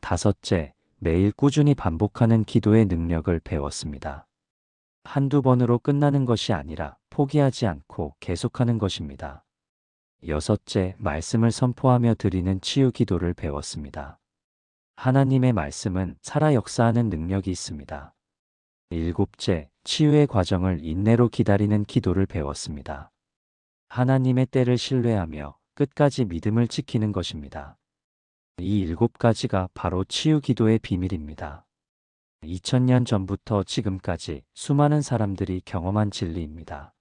다섯째, 매일 꾸준히 반복하는 기도의 능력을 배웠습니다. 한두 번으로 끝나는 것이 아니라 포기하지 않고 계속하는 것입니다. 여섯째, 말씀을 선포하며 드리는 치유 기도를 배웠습니다. 하나님의 말씀은 살아 역사하는 능력이 있습니다. 일곱째, 치유의 과정을 인내로 기다리는 기도를 배웠습니다. 하나님의 때를 신뢰하며 끝까지 믿음을 지키는 것입니다. 이 7가지가 바로 치유 기도의 비밀입니다. 2000년 전부터 지금까지 수많은 사람들이 경험한 진리입니다.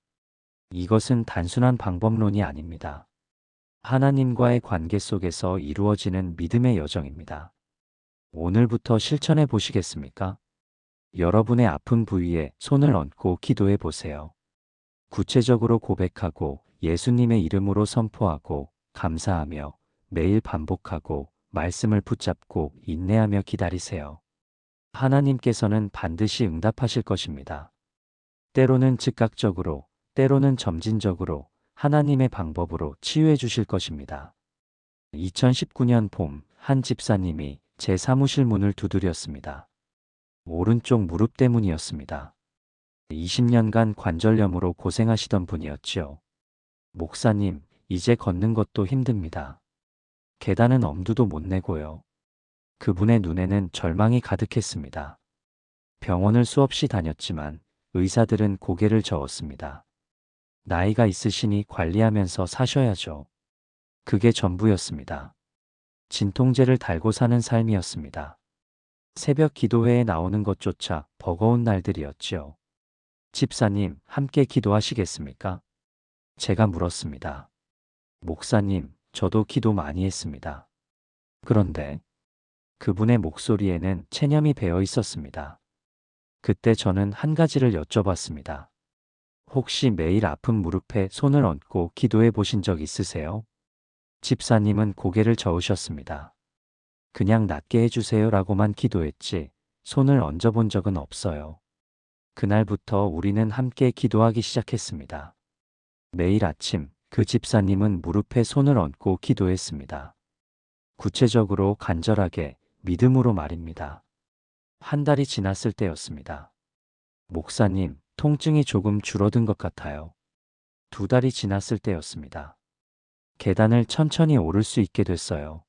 이것은 단순한 방법론이 아닙니다. 하나님과의 관계 속에서 이루어지는 믿음의 여정입니다. 오늘부터 실천해 보시겠습니까? 여러분의 아픈 부위에 손을 얹고 기도해 보세요. 구체적으로 고백하고 예수님의 이름으로 선포하고 감사하며 매일 반복하고 말씀을 붙잡고 인내하며 기다리세요. 하나님께서는 반드시 응답하실 것입니다. 때로는 즉각적으로, 때로는 점진적으로 하나님의 방법으로 치유해 주실 것입니다. 2019년 봄, 한 집사님이 제 사무실 문을 두드렸습니다. 오른쪽 무릎 때문이었습니다. 20년간 관절염으로 고생하시던 분이었죠. 목사님, 이제 걷는 것도 힘듭니다. 계단은 엄두도 못 내고요. 그분의 눈에는 절망이 가득했습니다. 병원을 수없이 다녔지만 의사들은 고개를 저었습니다. 나이가 있으시니 관리하면서 사셔야죠. 그게 전부였습니다. 진통제를 달고 사는 삶이었습니다. 새벽 기도회에 나오는 것조차 버거운 날들이었지요. 집사님, 함께 기도하시겠습니까? 제가 물었습니다. 목사님, 저도 기도 많이 했습니다. 그런데 그분의 목소리에는 체념이 배어 있었습니다. 그때 저는 한 가지를 여쭤봤습니다. 혹시 매일 아픈 무릎에 손을 얹고 기도해 보신 적 있으세요? 집사님은 고개를 저으셨습니다. 그냥 낫게 해주세요라고만 기도했지 손을 얹어본 적은 없어요. 그날부터 우리는 함께 기도하기 시작했습니다. 매일 아침 그 집사님은 무릎에 손을 얹고 기도했습니다. 구체적으로 간절하게 믿음으로 말입니다. 한 달이 지났을 때였습니다. 목사님, 통증이 조금 줄어든 것 같아요. 두 달이 지났을 때였습니다. 계단을 천천히 오를 수 있게 됐어요.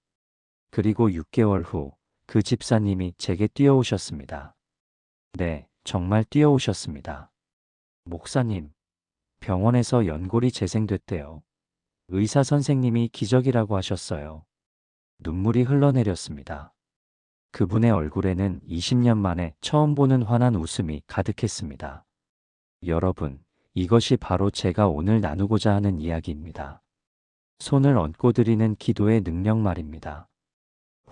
그리고 6개월 후 그 집사님이 제게 뛰어오셨습니다. 네, 정말 뛰어오셨습니다. 목사님, 병원에서 연골이 재생됐대요. 의사 선생님이 기적이라고 하셨어요. 눈물이 흘러내렸습니다. 그분의 얼굴에는 20년 만에 처음 보는 환한 웃음이 가득했습니다. 여러분, 이것이 바로 제가 오늘 나누고자 하는 이야기입니다. 손을 얹고 드리는 기도의 능력 말입니다.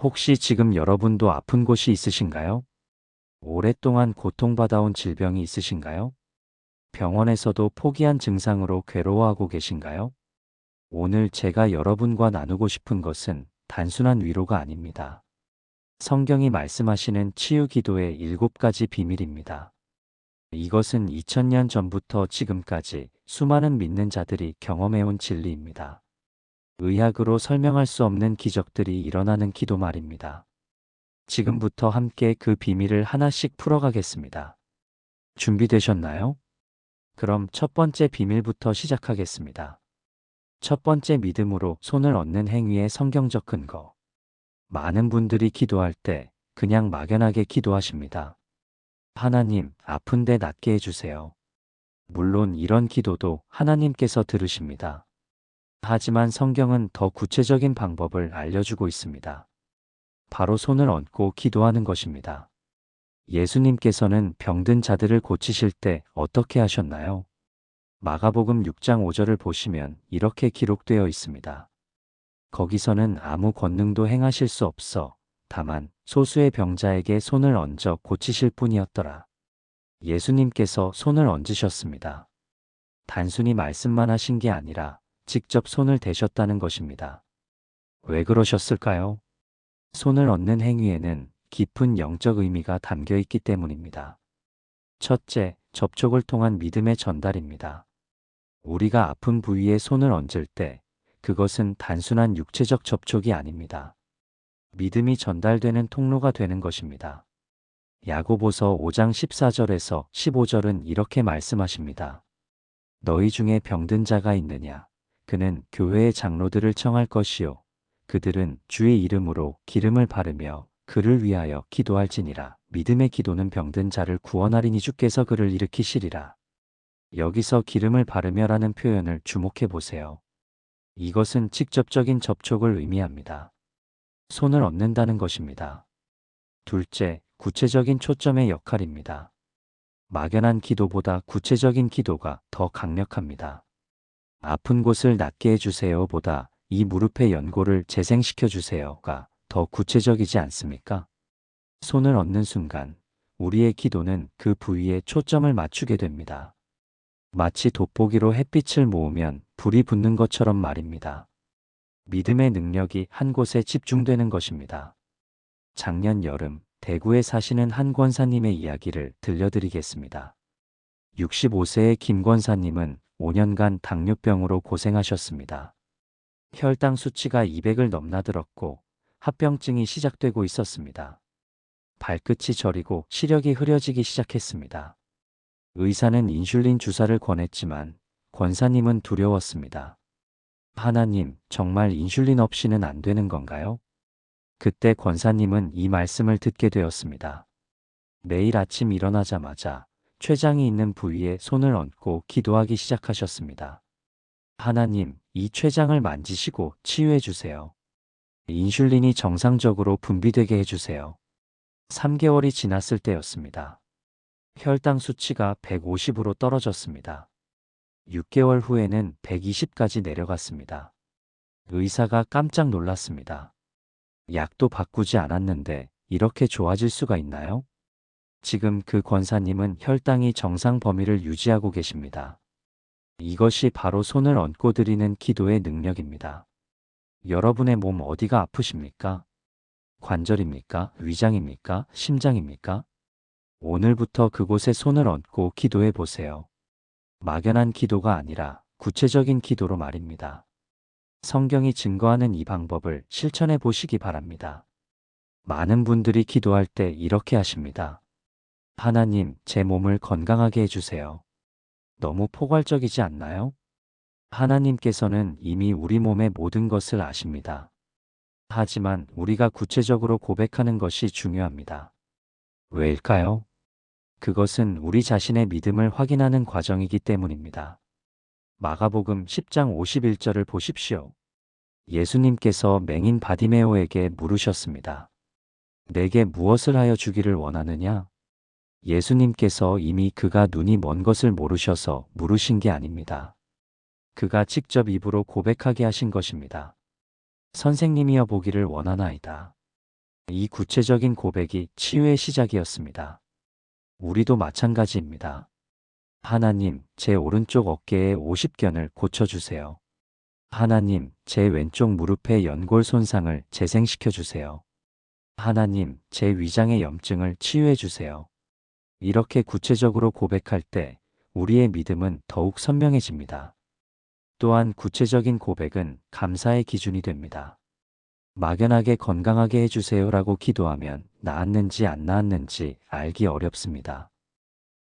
혹시 지금 여러분도 아픈 곳이 있으신가요? 오랫동안 고통받아온 질병이 있으신가요? 병원에서도 포기한 증상으로 괴로워하고 계신가요? 오늘 제가 여러분과 나누고 싶은 것은 단순한 위로가 아닙니다. 성경이 말씀하시는 치유 기도의 7가지 비밀입니다. 이것은 2000년 전부터 지금까지 수많은 믿는 자들이 경험해온 진리입니다. 의학으로 설명할 수 없는 기적들이 일어나는 기도 말입니다. 지금부터 함께 그 비밀을 하나씩 풀어가겠습니다. 준비되셨나요? 그럼 첫 번째 비밀부터 시작하겠습니다. 첫 번째 믿음으로 손을 얹는 행위의 성경적 근거. 많은 분들이 기도할 때 그냥 막연하게 기도하십니다. 하나님, 아픈데 낫게 해주세요. 물론 이런 기도도 하나님께서 들으십니다. 하지만 성경은 더 구체적인 방법을 알려주고 있습니다. 바로 손을 얹고 기도하는 것입니다. 예수님께서는 병든 자들을 고치실 때 어떻게 하셨나요? 마가복음 6장 5절을 보시면 이렇게 기록되어 있습니다. 거기서는 아무 권능도 행하실 수 없어 다만 소수의 병자에게 손을 얹어 고치실 뿐이었더라. 예수님께서 손을 얹으셨습니다. 단순히 말씀만 하신 게 아니라 직접 손을 대셨다는 것입니다. 왜 그러셨을까요? 손을 얹는 행위에는 깊은 영적 의미가 담겨 있기 때문입니다. 첫째, 접촉을 통한 믿음의 전달입니다. 우리가 아픈 부위에 손을 얹을 때 그것은 단순한 육체적 접촉이 아닙니다. 믿음이 전달되는 통로가 되는 것입니다. 야고보서 5장 14절에서 15절은 이렇게 말씀하십니다. 너희 중에 병든 자가 있느냐? 그는 교회의 장로들을 청할 것이요. 그들은 주의 이름으로 기름을 바르며 그를 위하여 기도할지니라. 믿음의 기도는 병든 자를 구원하리니 주께서 그를 일으키시리라. 여기서 기름을 바르며라는 표현을 주목해 보세요. 이것은 직접적인 접촉을 의미합니다. 손을 얹는다는 것입니다. 둘째, 구체적인 초점의 역할입니다. 막연한 기도보다 구체적인 기도가 더 강력합니다. 아픈 곳을 낫게 해주세요 보다 이 무릎의 연골을 재생시켜 주세요가 더 구체적이지 않습니까? 손을 얹는 순간 우리의 기도는 그 부위에 초점을 맞추게 됩니다. 마치 돋보기로 햇빛을 모으면 불이 붙는 것처럼 말입니다. 믿음의 능력이 한 곳에 집중되는 것입니다. 작년 여름 대구에 사시는 한 권사님의 이야기를 들려드리겠습니다. 65세의 김 권사님은 5년간 당뇨병으로 고생하셨습니다. 혈당 수치가 200을 넘나들었고 합병증이 시작되고 있었습니다. 발끝이 저리고 시력이 흐려지기 시작했습니다. 의사는 인슐린 주사를 권했지만 권사님은 두려웠습니다. 하나님, 정말 인슐린 없이는 안 되는 건가요? 그때 권사님은 이 말씀을 듣게 되었습니다. 매일 아침 일어나자마자 췌장이 있는 부위에 손을 얹고 기도하기 시작하셨습니다. 하나님, 이 췌장을 만지시고 치유해 주세요. 인슐린이 정상적으로 분비되게 해주세요. 3개월이 지났을 때였습니다. 혈당 수치가 150으로 떨어졌습니다. 6개월 후에는 120까지 내려갔습니다. 의사가 깜짝 놀랐습니다. 약도 바꾸지 않았는데 이렇게 좋아질 수가 있나요? 지금 그 권사님은 혈당이 정상 범위를 유지하고 계십니다. 이것이 바로 손을 얹고 드리는 기도의 능력입니다. 여러분의 몸 어디가 아프십니까? 관절입니까? 위장입니까? 심장입니까? 오늘부터 그곳에 손을 얹고 기도해 보세요. 막연한 기도가 아니라 구체적인 기도로 말입니다. 성경이 증거하는 이 방법을 실천해 보시기 바랍니다. 많은 분들이 기도할 때 이렇게 하십니다. 하나님, 제 몸을 건강하게 해주세요. 너무 포괄적이지 않나요? 하나님께서는 이미 우리 몸의 모든 것을 아십니다. 하지만 우리가 구체적으로 고백하는 것이 중요합니다. 왜일까요? 그것은 우리 자신의 믿음을 확인하는 과정이기 때문입니다. 마가복음 10장 51절을 보십시오. 예수님께서 맹인 바디메오에게 물으셨습니다. 내게 무엇을 하여 주기를 원하느냐? 예수님께서 이미 그가 눈이 먼 것을 모르셔서 물으신 게 아닙니다. 그가 직접 입으로 고백하게 하신 것입니다. 선생님이여 보기를 원하나이다. 이 구체적인 고백이 치유의 시작이었습니다. 우리도 마찬가지입니다. 하나님, 제 오른쪽 어깨에 50견을 고쳐주세요. 하나님, 제 왼쪽 무릎의 연골 손상을 재생시켜 주세요. 하나님, 제 위장의 염증을 치유해 주세요. 이렇게 구체적으로 고백할 때 우리의 믿음은 더욱 선명해집니다. 또한 구체적인 고백은 감사의 기준이 됩니다. 막연하게 건강하게 해주세요라고 기도하면 나았는지 안 나았는지 알기 어렵습니다.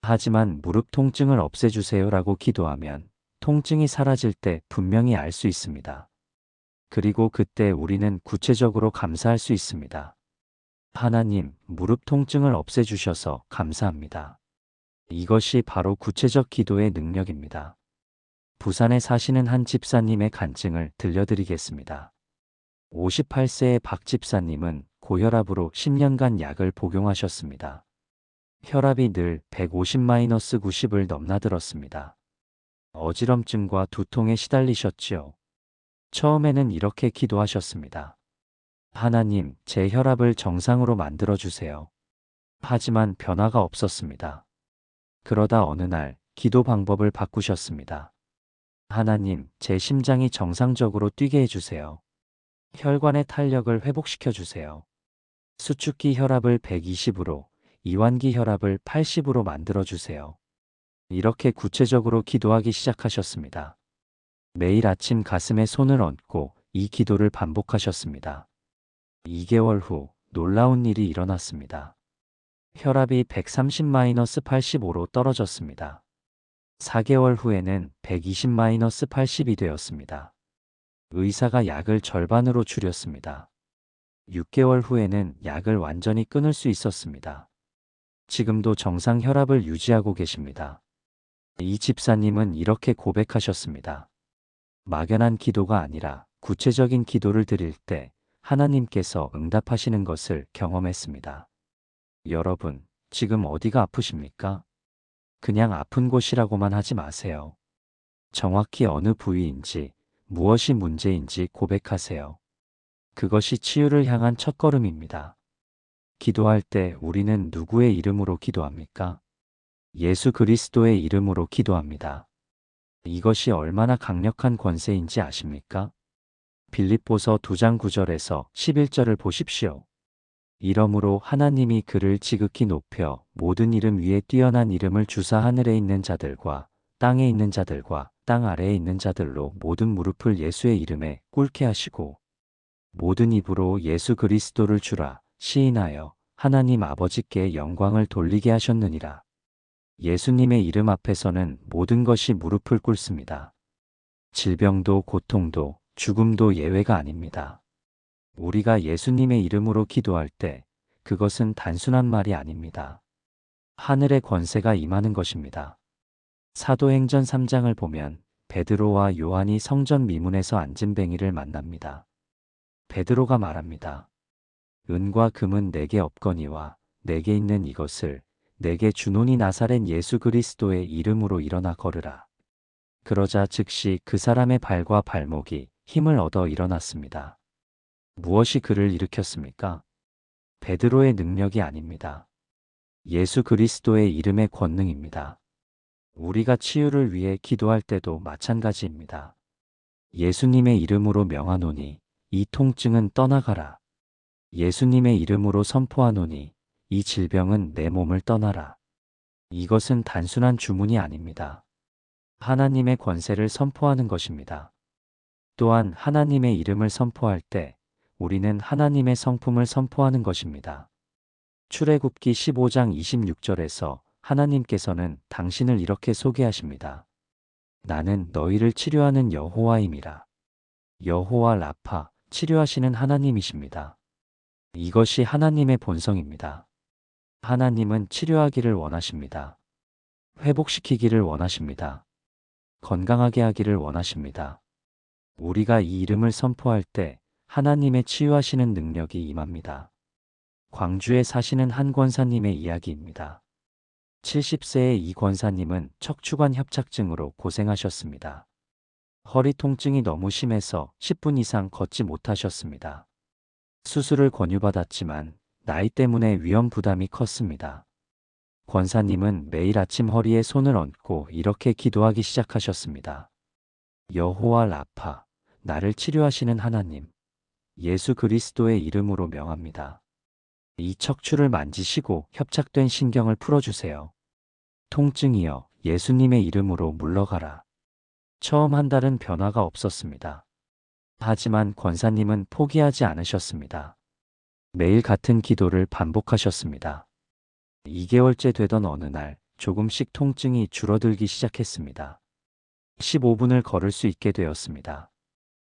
하지만 무릎 통증을 없애주세요라고 기도하면 통증이 사라질 때 분명히 알 수 있습니다. 그리고 그때 우리는 구체적으로 감사할 수 있습니다. 하나님, 무릎 통증을 없애주셔서 감사합니다. 이것이 바로 구체적 기도의 능력입니다. 부산에 사시는 한 집사님의 간증을 들려드리겠습니다. 58세의 박 집사님은 고혈압으로 10년간 약을 복용하셨습니다. 혈압이 늘 150-90을 넘나들었습니다. 어지럼증과 두통에 시달리셨지요. 처음에는 이렇게 기도하셨습니다. 하나님, 제 혈압을 정상으로 만들어주세요. 하지만 변화가 없었습니다. 그러다 어느 날 기도 방법을 바꾸셨습니다. 하나님, 제 심장이 정상적으로 뛰게 해주세요. 혈관의 탄력을 회복시켜 주세요. 수축기 혈압을 120으로, 이완기 혈압을 80으로 만들어 주세요. 이렇게 구체적으로 기도하기 시작하셨습니다. 매일 아침 가슴에 손을 얹고 이 기도를 반복하셨습니다. 2개월 후 놀라운 일이 일어났습니다. 혈압이 130-85로 떨어졌습니다. 4개월 후에는 120-80이 되었습니다. 의사가 약을 절반으로 줄였습니다. 6개월 후에는 약을 완전히 끊을 수 있었습니다. 지금도 정상 혈압을 유지하고 계십니다. 이 집사님은 이렇게 고백하셨습니다. 막연한 기도가 아니라 구체적인 기도를 드릴 때 하나님께서 응답하시는 것을 경험했습니다. 여러분, 지금 어디가 아프십니까? 그냥 아픈 곳이라고만 하지 마세요. 정확히 어느 부위인지, 무엇이 문제인지 고백하세요. 그것이 치유를 향한 첫걸음입니다. 기도할 때 우리는 누구의 이름으로 기도합니까? 예수 그리스도의 이름으로 기도합니다. 이것이 얼마나 강력한 권세인지 아십니까? 빌립보서 2장 9절에서 11절을 보십시오. 이러므로 하나님이 그를 지극히 높여 모든 이름 위에 뛰어난 이름을 주사 하늘에 있는 자들과 땅에 있는 자들과 땅 아래에 있는 자들로 모든 무릎을 예수의 이름에 꿇게 하시고 모든 입으로 예수 그리스도를 주라 시인하여 하나님 아버지께 영광을 돌리게 하셨느니라. 예수님의 이름 앞에서는 모든 것이 무릎을 꿇습니다. 질병도 고통도 죽음도 예외가 아닙니다. 우리가 예수님의 이름으로 기도할 때 그것은 단순한 말이 아닙니다. 하늘의 권세가 임하는 것입니다. 사도행전 3장을 보면 베드로와 요한이 성전 미문에서 안진뱅이를 만납니다. 베드로가 말합니다. 은과 금은 내게 없거니와 내게 있는 이것을 내게 주노니 나사렛 예수 그리스도의 이름으로 일어나 걸으라. 그러자 즉시 그 사람의 발과 발목이 힘을 얻어 일어났습니다. 무엇이 그를 일으켰습니까? 베드로의 능력이 아닙니다. 예수 그리스도의 이름의 권능입니다. 우리가 치유를 위해 기도할 때도 마찬가지입니다. 예수님의 이름으로 명하노니 이 통증은 떠나가라. 예수님의 이름으로 선포하노니 이 질병은 내 몸을 떠나라. 이것은 단순한 주문이 아닙니다. 하나님의 권세를 선포하는 것입니다. 또한 하나님의 이름을 선포할 때 우리는 하나님의 성품을 선포하는 것입니다. 출애굽기 15장 26절에서 하나님께서는 당신을 이렇게 소개하십니다. 나는 너희를 치료하는 여호와임이라. 여호와 라파, 치료하시는 하나님이십니다. 이것이 하나님의 본성입니다. 하나님은 치료하기를 원하십니다. 회복시키기를 원하십니다. 건강하게 하기를 원하십니다. 우리가 이 이름을 선포할 때 하나님의 치유하시는 능력이 임합니다. 광주에 사시는 한 권사님의 이야기입니다. 70세의 이 권사님은 척추관 협착증으로 고생하셨습니다. 허리 통증이 너무 심해서 10분 이상 걷지 못하셨습니다. 수술을 권유받았지만 나이 때문에 위험 부담이 컸습니다. 권사님은 매일 아침 허리에 손을 얹고 이렇게 기도하기 시작하셨습니다. 여호와 라파, 나를 치료하시는 하나님, 예수 그리스도의 이름으로 명합니다. 이 척추를 만지시고 협착된 신경을 풀어주세요. 통증이여 예수님의 이름으로 물러가라. 처음 한 달은 변화가 없었습니다. 하지만 권사님은 포기하지 않으셨습니다. 매일 같은 기도를 반복하셨습니다. 2개월째 되던 어느 날 조금씩 통증이 줄어들기 시작했습니다. 15분을 걸을 수 있게 되었습니다.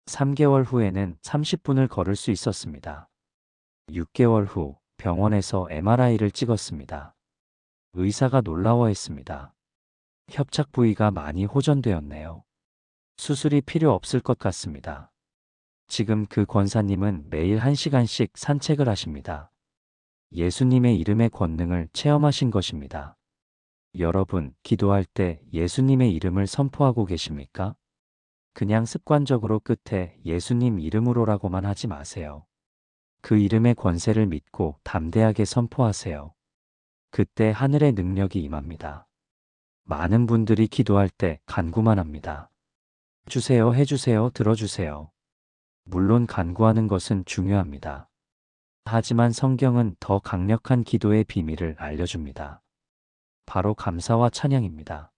3개월 후에는 30분을 걸을 수 있었습니다. 6개월 후 병원에서 MRI를 찍었습니다. 의사가 놀라워했습니다. 협착 부위가 많이 호전되었네요. 수술이 필요 없을 것 같습니다. 지금 그 권사님은 매일 1시간씩 산책을 하십니다. 예수님의 이름의 권능을 체험하신 것입니다. 여러분, 기도할 때 예수님의 이름을 선포하고 계십니까? 그냥 습관적으로 끝에 예수님 이름으로라고만 하지 마세요. 그 이름의 권세를 믿고 담대하게 선포하세요. 그때 하늘의 능력이 임합니다. 많은 분들이 기도할 때 간구만 합니다. 주세요, 해주세요, 들어주세요. 물론 간구하는 것은 중요합니다. 하지만 성경은 더 강력한 기도의 비밀을 알려줍니다. 바로 감사와 찬양입니다.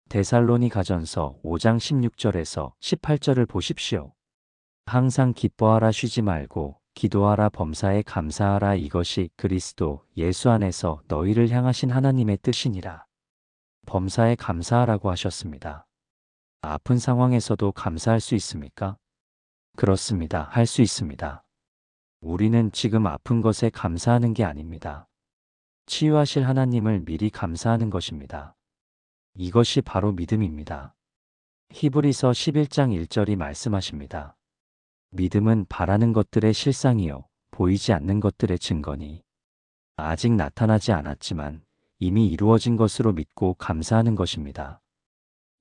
데살로니가전서 5장 16절에서 18절을 보십시오. 항상 기뻐하라 쉬지 말고 기도하라 범사에 감사하라 이것이 그리스도 예수 안에서 너희를 향하신 하나님의 뜻이니라. 범사에 감사하라고 하셨습니다. 아픈 상황에서도 감사할 수 있습니까? 그렇습니다. 할 수 있습니다. 우리는 지금 아픈 것에 감사하는 게 아닙니다. 치유하실 하나님을 미리 감사하는 것입니다. 이것이 바로 믿음입니다. 히브리서 11장 1절이 말씀하십니다. 믿음은 바라는 것들의 실상이요 보이지 않는 것들의 증거니 아직 나타나지 않았지만 이미 이루어진 것으로 믿고 감사하는 것입니다.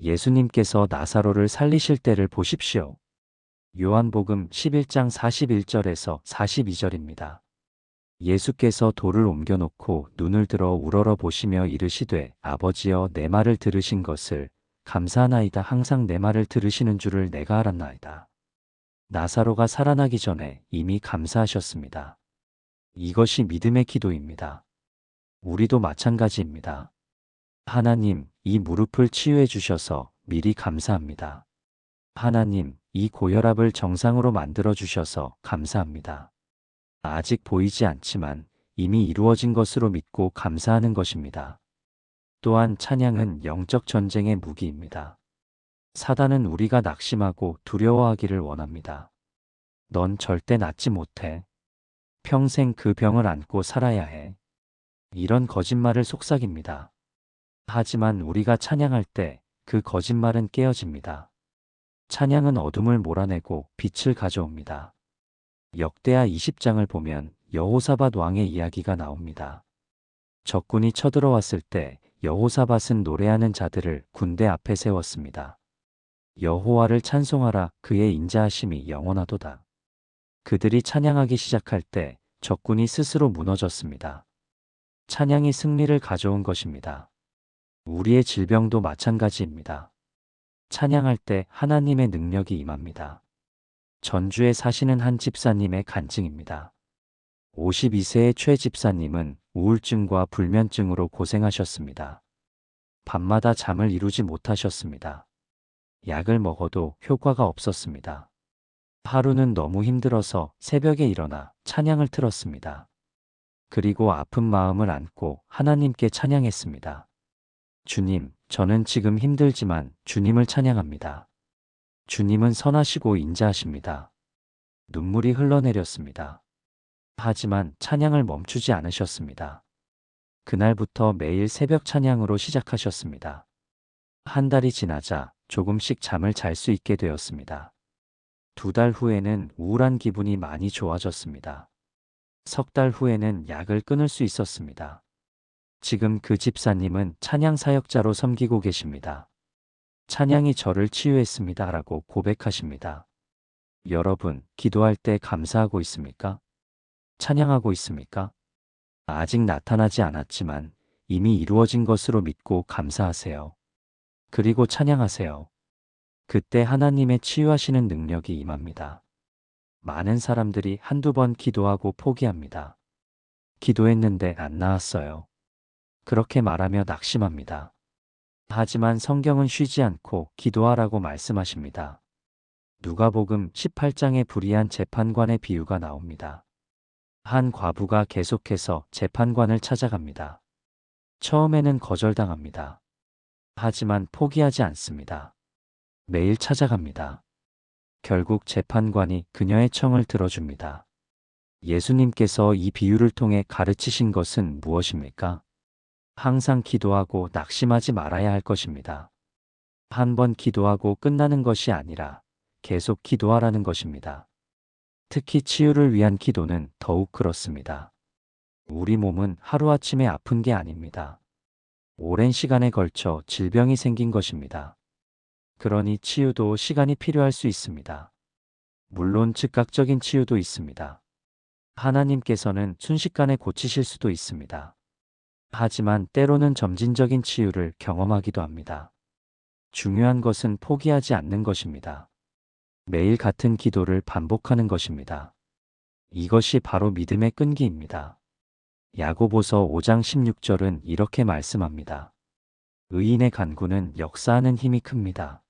예수님께서 나사로를 살리실 때를 보십시오. 요한복음 11장 41절에서 42절입니다. 예수께서 돌을 옮겨놓고 눈을 들어 우러러 보시며 이르시되 아버지여 내 말을 들으신 것을 감사하나이다. 항상 내 말을 들으시는 줄을 내가 알았나이다. 나사로가 살아나기 전에 이미 감사하셨습니다. 이것이 믿음의 기도입니다. 우리도 마찬가지입니다. 하나님, 이 무릎을 치유해 주셔서 미리 감사합니다. 하나님, 이 고혈압을 정상으로 만들어 주셔서 감사합니다. 아직 보이지 않지만 이미 이루어진 것으로 믿고 감사하는 것입니다. 또한 찬양은 영적 전쟁의 무기입니다. 사단은 우리가 낙심하고 두려워하기를 원합니다. 넌 절대 낫지 못해. 평생 그 병을 안고 살아야 해. 이런 거짓말을 속삭입니다. 하지만 우리가 찬양할 때 그 거짓말은 깨어집니다. 찬양은 어둠을 몰아내고 빛을 가져옵니다. 역대하 20장을 보면 여호사밧 왕의 이야기가 나옵니다. 적군이 쳐들어왔을 때 여호사밧은 노래하는 자들을 군대 앞에 세웠습니다. 여호와를 찬송하라, 그의 인자하심이 영원하도다. 그들이 찬양하기 시작할 때 적군이 스스로 무너졌습니다. 찬양이 승리를 가져온 것입니다. 우리의 질병도 마찬가지입니다. 찬양할 때 하나님의 능력이 임합니다. 전주에 사시는 한 집사님의 간증입니다. 52세의 최 집사님은 우울증과 불면증으로 고생하셨습니다. 밤마다 잠을 이루지 못하셨습니다. 약을 먹어도 효과가 없었습니다. 하루는 너무 힘들어서 새벽에 일어나 찬양을 틀었습니다. 그리고 아픈 마음을 안고 하나님께 찬양했습니다. 주님, 저는 지금 힘들지만 주님을 찬양합니다. 주님은 선하시고 인자하십니다. 눈물이 흘러내렸습니다. 하지만 찬양을 멈추지 않으셨습니다. 그날부터 매일 새벽 찬양으로 시작하셨습니다. 한 달이 지나자 조금씩 잠을 잘 수 있게 되었습니다. 2달 후에는 우울한 기분이 많이 좋아졌습니다. 3달 후에는 약을 끊을 수 있었습니다. 지금 그 집사님은 찬양 사역자로 섬기고 계십니다. 찬양이 저를 치유했습니다. 라고 고백하십니다. 여러분, 기도할 때 감사하고 있습니까? 찬양하고 있습니까? 아직 나타나지 않았지만 이미 이루어진 것으로 믿고 감사하세요. 그리고 찬양하세요. 그때 하나님의 치유하시는 능력이 임합니다. 많은 사람들이 한두 번 기도하고 포기합니다. 기도했는데 안 나았어요. 그렇게 말하며 낙심합니다. 하지만 성경은 쉬지 않고 기도하라고 말씀하십니다. 누가복음 18장에 불의한 재판관의 비유가 나옵니다. 한 과부가 계속해서 재판관을 찾아갑니다. 처음에는 거절당합니다. 하지만 포기하지 않습니다. 매일 찾아갑니다. 결국 재판관이 그녀의 청을 들어줍니다. 예수님께서 이 비유를 통해 가르치신 것은 무엇입니까? 항상 기도하고 낙심하지 말아야 할 것입니다. 한 번 기도하고 끝나는 것이 아니라 계속 기도하라는 것입니다. 특히 치유를 위한 기도는 더욱 그렇습니다. 우리 몸은 하루아침에 아픈 게 아닙니다. 오랜 시간에 걸쳐 질병이 생긴 것입니다. 그러니 치유도 시간이 필요할 수 있습니다. 물론 즉각적인 치유도 있습니다. 하나님께서는 순식간에 고치실 수도 있습니다. 하지만 때로는 점진적인 치유를 경험하기도 합니다. 중요한 것은 포기하지 않는 것입니다. 매일 같은 기도를 반복하는 것입니다. 이것이 바로 믿음의 끈기입니다. 야고보서 5장 16절은 이렇게 말씀합니다. 의인의 간구는 역사하는 힘이 큽니다.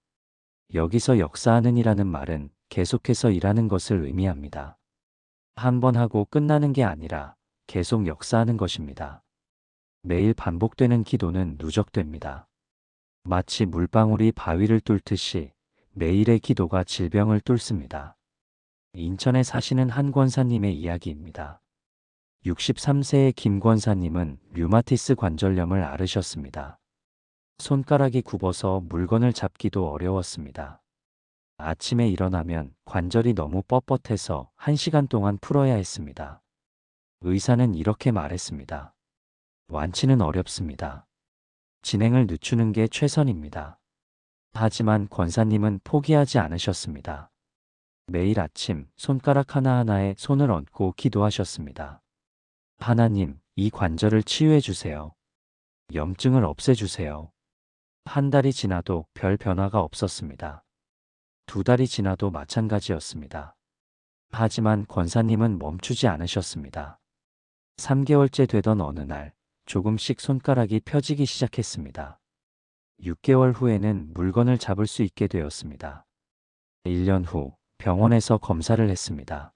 여기서 역사하는 이라는 말은 계속해서 일하는 것을 의미합니다. 한 번 하고 끝나는 게 아니라 계속 역사하는 것입니다. 매일 반복되는 기도는 누적됩니다. 마치 물방울이 바위를 뚫듯이 매일의 기도가 질병을 뚫습니다. 인천에 사시는 한 권사님의 이야기입니다. 63세의 김 권사님은 류마티스 관절염을 앓으셨습니다. 손가락이 굽어서 물건을 잡기도 어려웠습니다. 아침에 일어나면 관절이 너무 뻣뻣해서 1시간 동안 풀어야 했습니다. 의사는 이렇게 말했습니다. 완치는 어렵습니다. 진행을 늦추는 게 최선입니다. 하지만 권사님은 포기하지 않으셨습니다. 매일 아침 손가락 하나하나에 손을 얹고 기도하셨습니다. 하나님, 이 관절을 치유해 주세요. 염증을 없애주세요. 한 달이 지나도 별 변화가 없었습니다. 두 달이 지나도 마찬가지였습니다. 하지만 권사님은 멈추지 않으셨습니다. 3개월째 되던 어느 날 조금씩 손가락이 펴지기 시작했습니다. 6개월 후에는 물건을 잡을 수 있게 되었습니다. 1년 후 병원에서 검사를 했습니다.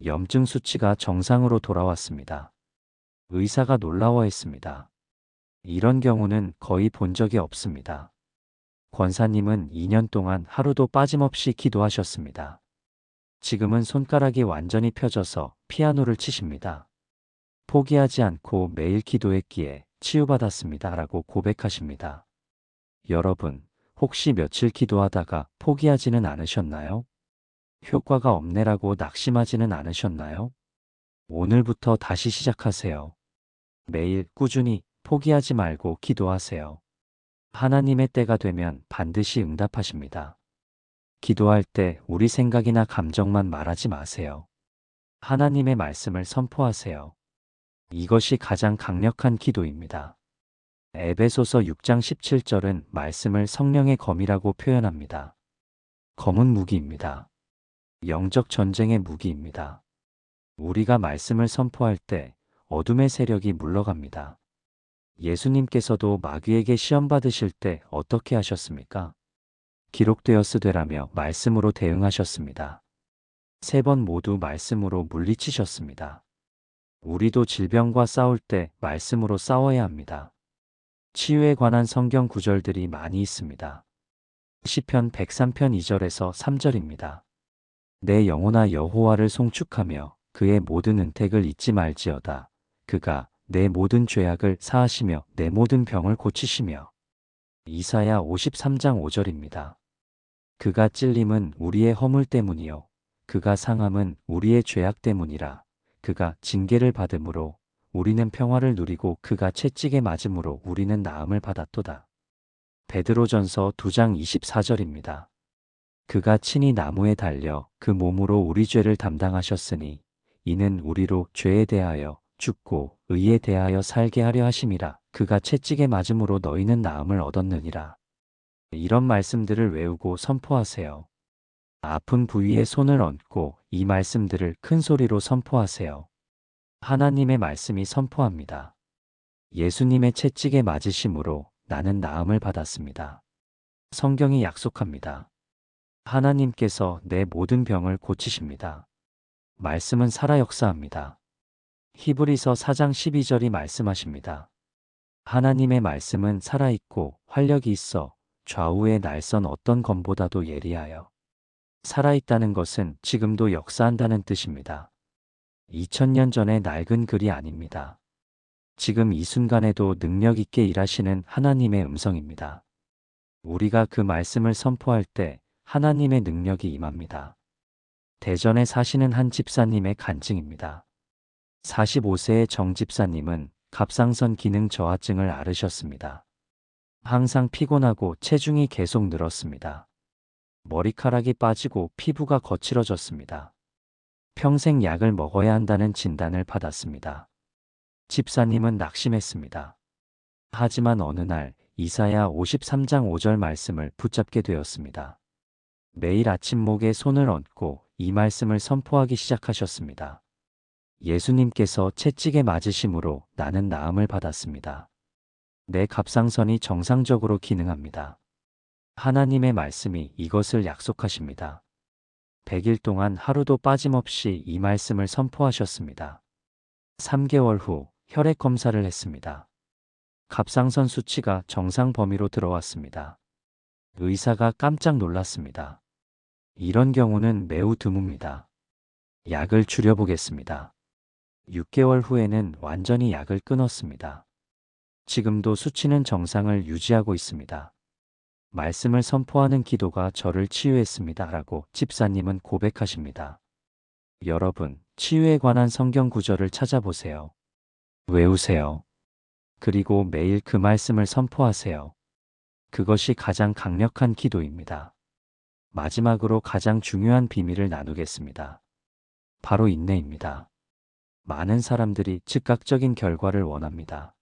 염증 수치가 정상으로 돌아왔습니다. 의사가 놀라워했습니다. 이런 경우는 거의 본 적이 없습니다. 권사님은 2년 동안 하루도 빠짐없이 기도하셨습니다. 지금은 손가락이 완전히 펴져서 피아노를 치십니다. 포기하지 않고 매일 기도했기에 치유받았습니다. 라고 고백하십니다. 여러분, 혹시 며칠 기도하다가 포기하지는 않으셨나요? 효과가 없네라고 낙심하지는 않으셨나요? 오늘부터 다시 시작하세요. 매일 꾸준히 포기하지 말고 기도하세요. 하나님의 때가 되면 반드시 응답하십니다. 기도할 때 우리 생각이나 감정만 말하지 마세요. 하나님의 말씀을 선포하세요. 이것이 가장 강력한 기도입니다. 에베소서 6장 17절은 말씀을 성령의 검이라고 표현합니다. 검은 무기입니다. 영적 전쟁의 무기입니다. 우리가 말씀을 선포할 때 어둠의 세력이 물러갑니다. 예수님께서도 마귀에게 시험 받으실 때 어떻게 하셨습니까? 기록되었으되라며 말씀으로 대응하셨습니다. 3번 모두 말씀으로 물리치셨습니다. 우리도 질병과 싸울 때 말씀으로 싸워야 합니다. 치유에 관한 성경 구절들이 많이 있습니다. 시편 103편 2절에서 3절입니다. 내 영혼아 여호와를 송축하며 그의 모든 은택을 잊지 말지어다. 그가 내 모든 죄악을 사하시며 내 모든 병을 고치시며. 이사야 53장 5절입니다. 그가 찔림은 우리의 허물 때문이요 그가 상함은 우리의 죄악 때문이라. 그가 징계를 받음으로 우리는 평화를 누리고 그가 채찍에 맞음으로 우리는 나음을 받았도다. 베드로전서 2장 24절입니다. 그가 친히 나무에 달려 그 몸으로 우리 죄를 담당하셨으니 이는 우리로 죄에 대하여 죽고 의에 대하여 살게 하려 하심이라. 그가 채찍에 맞음으로 너희는 나음을 얻었느니라. 이런 말씀들을 외우고 선포하세요. 아픈 부위에 손을 얹고 이 말씀들을 큰 소리로 선포하세요. 하나님의 말씀이 선포합니다. 예수님의 채찍에 맞으심으로 나는 나음을 받았습니다. 성경이 약속합니다. 하나님께서 내 모든 병을 고치십니다. 말씀은 살아 역사합니다. 히브리서 4장 12절이 말씀하십니다. 하나님의 말씀은 살아있고 활력이 있어 좌우의 날선 어떤 검보다도 예리하여. 살아있다는 것은 지금도 역사한다는 뜻입니다. 2000년 전의 낡은 글이 아닙니다. 지금 이 순간에도 능력 있게 일하시는 하나님의 음성입니다. 우리가 그 말씀을 선포할 때 하나님의 능력이 임합니다. 대전에 사시는 한 집사님의 간증입니다. 45세의 정 집사님은 갑상선 기능 저하증을 앓으셨습니다. 항상 피곤하고 체중이 계속 늘었습니다. 머리카락이 빠지고 피부가 거칠어졌습니다. 평생 약을 먹어야 한다는 진단을 받았습니다. 집사님은 낙심했습니다. 하지만 어느 날 이사야 53장 5절 말씀을 붙잡게 되었습니다. 매일 아침 목에 손을 얹고 이 말씀을 선포하기 시작하셨습니다. 예수님께서 채찍에 맞으심으로 나는 나음을 받았습니다. 내 갑상선이 정상적으로 기능합니다. 하나님의 말씀이 이것을 약속하십니다. 100일 동안 하루도 빠짐없이 이 말씀을 선포하셨습니다. 3개월 후 혈액 검사를 했습니다. 갑상선 수치가 정상 범위로 들어왔습니다. 의사가 깜짝 놀랐습니다. 이런 경우는 매우 드뭅니다. 약을 줄여보겠습니다. 6개월 후에는 완전히 약을 끊었습니다. 지금도 수치는 정상을 유지하고 있습니다. 말씀을 선포하는 기도가 저를 치유했습니다. 라고 집사님은 고백하십니다. 여러분, 치유에 관한 성경 구절을 찾아보세요. 외우세요. 그리고 매일 그 말씀을 선포하세요. 그것이 가장 강력한 기도입니다. 마지막으로 가장 중요한 비밀을 나누겠습니다. 바로 인내입니다. 많은 사람들이 즉각적인 결과를 원합니다.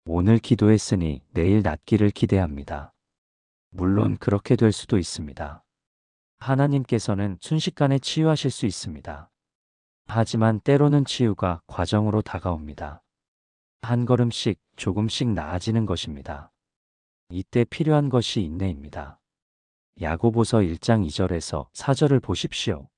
오늘 기도했으니 내일 낫기를 기대합니다. 물론 그렇게 될 수도 있습니다. 하나님께서는 순식간에 치유하실 수 있습니다. 하지만 때로는 치유가 과정으로 다가옵니다. 한 걸음씩 조금씩 나아지는 것입니다. 이때 필요한 것이 인내입니다. 야고보서 1장 2절에서 4절을 보십시오.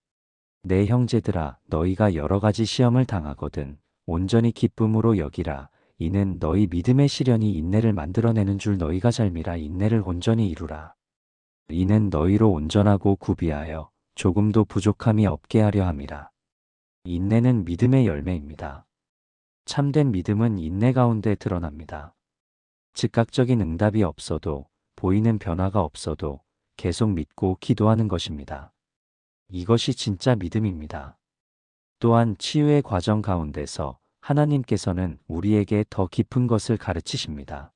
내 형제들아 너희가 여러 가지 시험을 당하거든 온전히 기쁨으로 여기라. 이는 너희 믿음의 시련이 인내를 만들어내는 줄 너희가 잘미라. 인내를 온전히 이루라. 이는 너희로 온전하고 구비하여 조금도 부족함이 없게 하려 함이라. 인내는 믿음의 열매입니다. 참된 믿음은 인내 가운데 드러납니다. 즉각적인 응답이 없어도, 보이는 변화가 없어도 계속 믿고 기도하는 것입니다. 이것이 진짜 믿음입니다. 또한 치유의 과정 가운데서 하나님께서는 우리에게 더 깊은 것을 가르치십니다.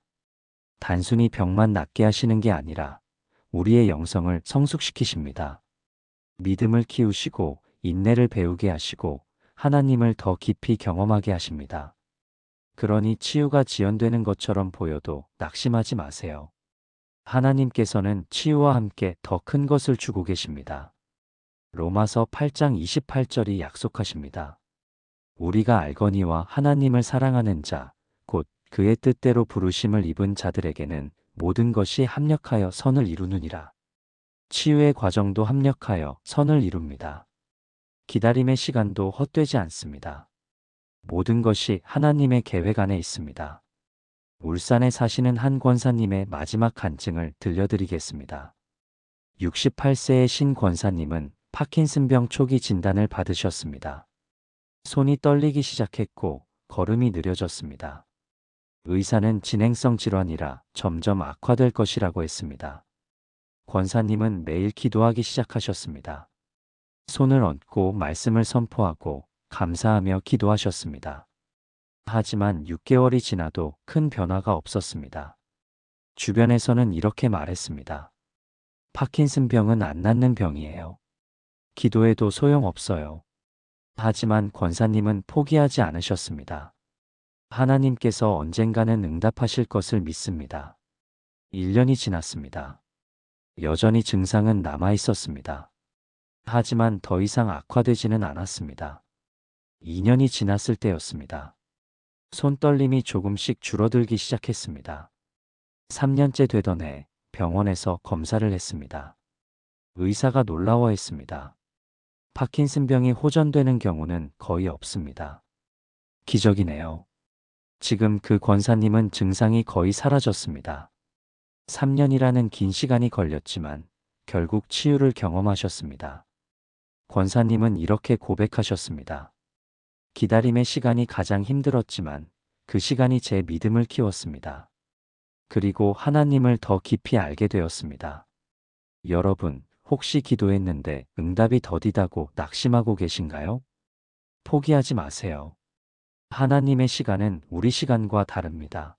단순히 병만 낫게 하시는 게 아니라 우리의 영성을 성숙시키십니다. 믿음을 키우시고 인내를 배우게 하시고 하나님을 더 깊이 경험하게 하십니다. 그러니 치유가 지연되는 것처럼 보여도 낙심하지 마세요. 하나님께서는 치유와 함께 더 큰 것을 주고 계십니다. 로마서 8장 28절이 약속하십니다. 우리가 알거니와 하나님을 사랑하는 자, 곧 그의 뜻대로 부르심을 입은 자들에게는 모든 것이 합력하여 선을 이루느니라. 치유의 과정도 합력하여 선을 이룹니다. 기다림의 시간도 헛되지 않습니다. 모든 것이 하나님의 계획 안에 있습니다. 울산에 사시는 한 권사님의 마지막 간증을 들려드리겠습니다. 68세의 신 권사님은 파킨슨병 초기 진단을 받으셨습니다. 손이 떨리기 시작했고 걸음이 느려졌습니다. 의사는 진행성 질환이라 점점 악화될 것이라고 했습니다. 권사님은 매일 기도하기 시작하셨습니다. 손을 얹고 말씀을 선포하고 감사하며 기도하셨습니다. 하지만 6개월이 지나도 큰 변화가 없었습니다. 주변에서는 이렇게 말했습니다. 파킨슨병은 안 낫는 병이에요. 기도해도 소용없어요. 하지만 권사님은 포기하지 않으셨습니다. 하나님께서 언젠가는 응답하실 것을 믿습니다. 1년이 지났습니다. 여전히 증상은 남아 있었습니다. 하지만 더 이상 악화되지는 않았습니다. 2년이 지났을 때였습니다. 손떨림이 조금씩 줄어들기 시작했습니다. 3년째 되던 해 병원에서 검사를 했습니다. 의사가 놀라워했습니다. 파킨슨병이 호전되는 경우는 거의 없습니다. 기적이네요. 지금 그 권사님은 증상이 거의 사라졌습니다. 3년이라는 긴 시간이 걸렸지만 결국 치유를 경험하셨습니다. 권사님은 이렇게 고백하셨습니다. 기다림의 시간이 가장 힘들었지만 그 시간이 제 믿음을 키웠습니다. 그리고 하나님을 더 깊이 알게 되었습니다. 여러분, 혹시 기도했는데 응답이 더디다고 낙심하고 계신가요? 포기하지 마세요. 하나님의 시간은 우리 시간과 다릅니다.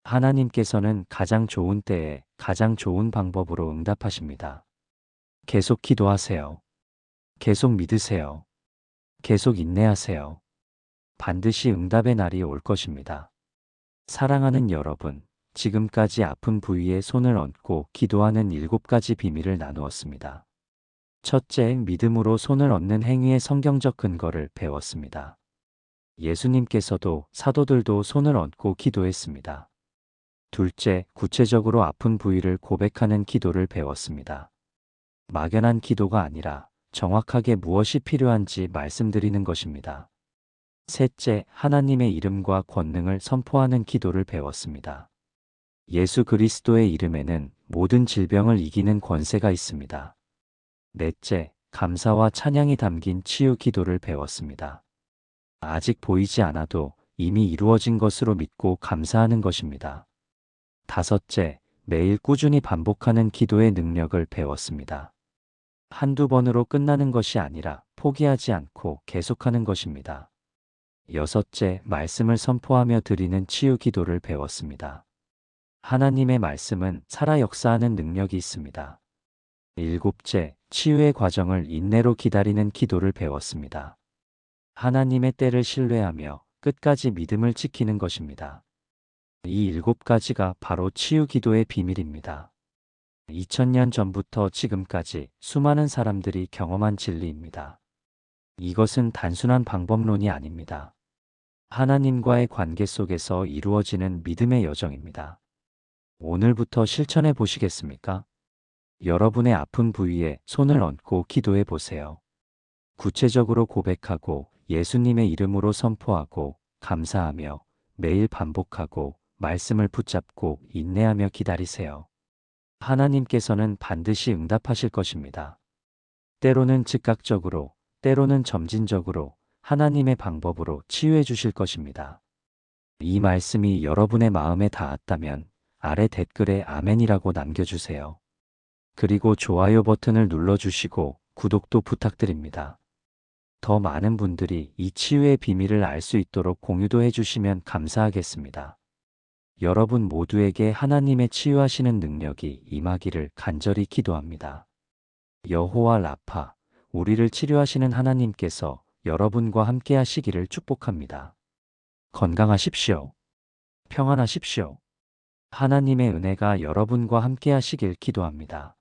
하나님께서는 가장 좋은 때에 가장 좋은 방법으로 응답하십니다. 계속 기도하세요. 계속 믿으세요. 계속 인내하세요. 반드시 응답의 날이 올 것입니다. 사랑하는 여러분, 지금까지 아픈 부위에 손을 얹고 기도하는 7가지 비밀을 나누었습니다. 첫째, 믿음으로 손을 얹는 행위의 성경적 근거를 배웠습니다. 예수님께서도 사도들도 손을 얹고 기도했습니다. 둘째, 구체적으로 아픈 부위를 고백하는 기도를 배웠습니다. 막연한 기도가 아니라 정확하게 무엇이 필요한지 말씀드리는 것입니다. 셋째, 하나님의 이름과 권능을 선포하는 기도를 배웠습니다. 예수 그리스도의 이름에는 모든 질병을 이기는 권세가 있습니다. 넷째, 감사와 찬양이 담긴 치유 기도를 배웠습니다. 아직 보이지 않아도 이미 이루어진 것으로 믿고 감사하는 것입니다. 다섯째, 매일 꾸준히 반복하는 기도의 능력을 배웠습니다. 한두 번으로 끝나는 것이 아니라 포기하지 않고 계속하는 것입니다. 여섯째, 말씀을 선포하며 드리는 치유 기도를 배웠습니다. 하나님의 말씀은 살아 역사하는 능력이 있습니다. 일곱째, 치유의 과정을 인내로 기다리는 기도를 배웠습니다. 하나님의 때를 신뢰하며 끝까지 믿음을 지키는 것입니다. 이 일곱 가지가 바로 치유 기도의 비밀입니다. 2000년 전부터 지금까지 수많은 사람들이 경험한 진리입니다. 이것은 단순한 방법론이 아닙니다. 하나님과의 관계 속에서 이루어지는 믿음의 여정입니다. 오늘부터 실천해 보시겠습니까? 여러분의 아픈 부위에 손을 얹고 기도해 보세요. 구체적으로 고백하고 예수님의 이름으로 선포하고 감사하며 매일 반복하고 말씀을 붙잡고 인내하며 기다리세요. 하나님께서는 반드시 응답하실 것입니다. 때로는 즉각적으로, 때로는 점진적으로 하나님의 방법으로 치유해 주실 것입니다. 이 말씀이 여러분의 마음에 닿았다면 아래 댓글에 아멘이라고 남겨주세요. 그리고 좋아요 버튼을 눌러주시고 구독도 부탁드립니다. 더 많은 분들이 이 치유의 비밀을 알 수 있도록 공유도 해주시면 감사하겠습니다. 여러분 모두에게 하나님의 치유하시는 능력이 임하기를 간절히 기도합니다. 여호와 라파, 우리를 치료하시는 하나님께서 여러분과 함께 하시기를 축복합니다. 건강하십시오. 평안하십시오. 하나님의 은혜가 여러분과 함께 하시길 기도합니다.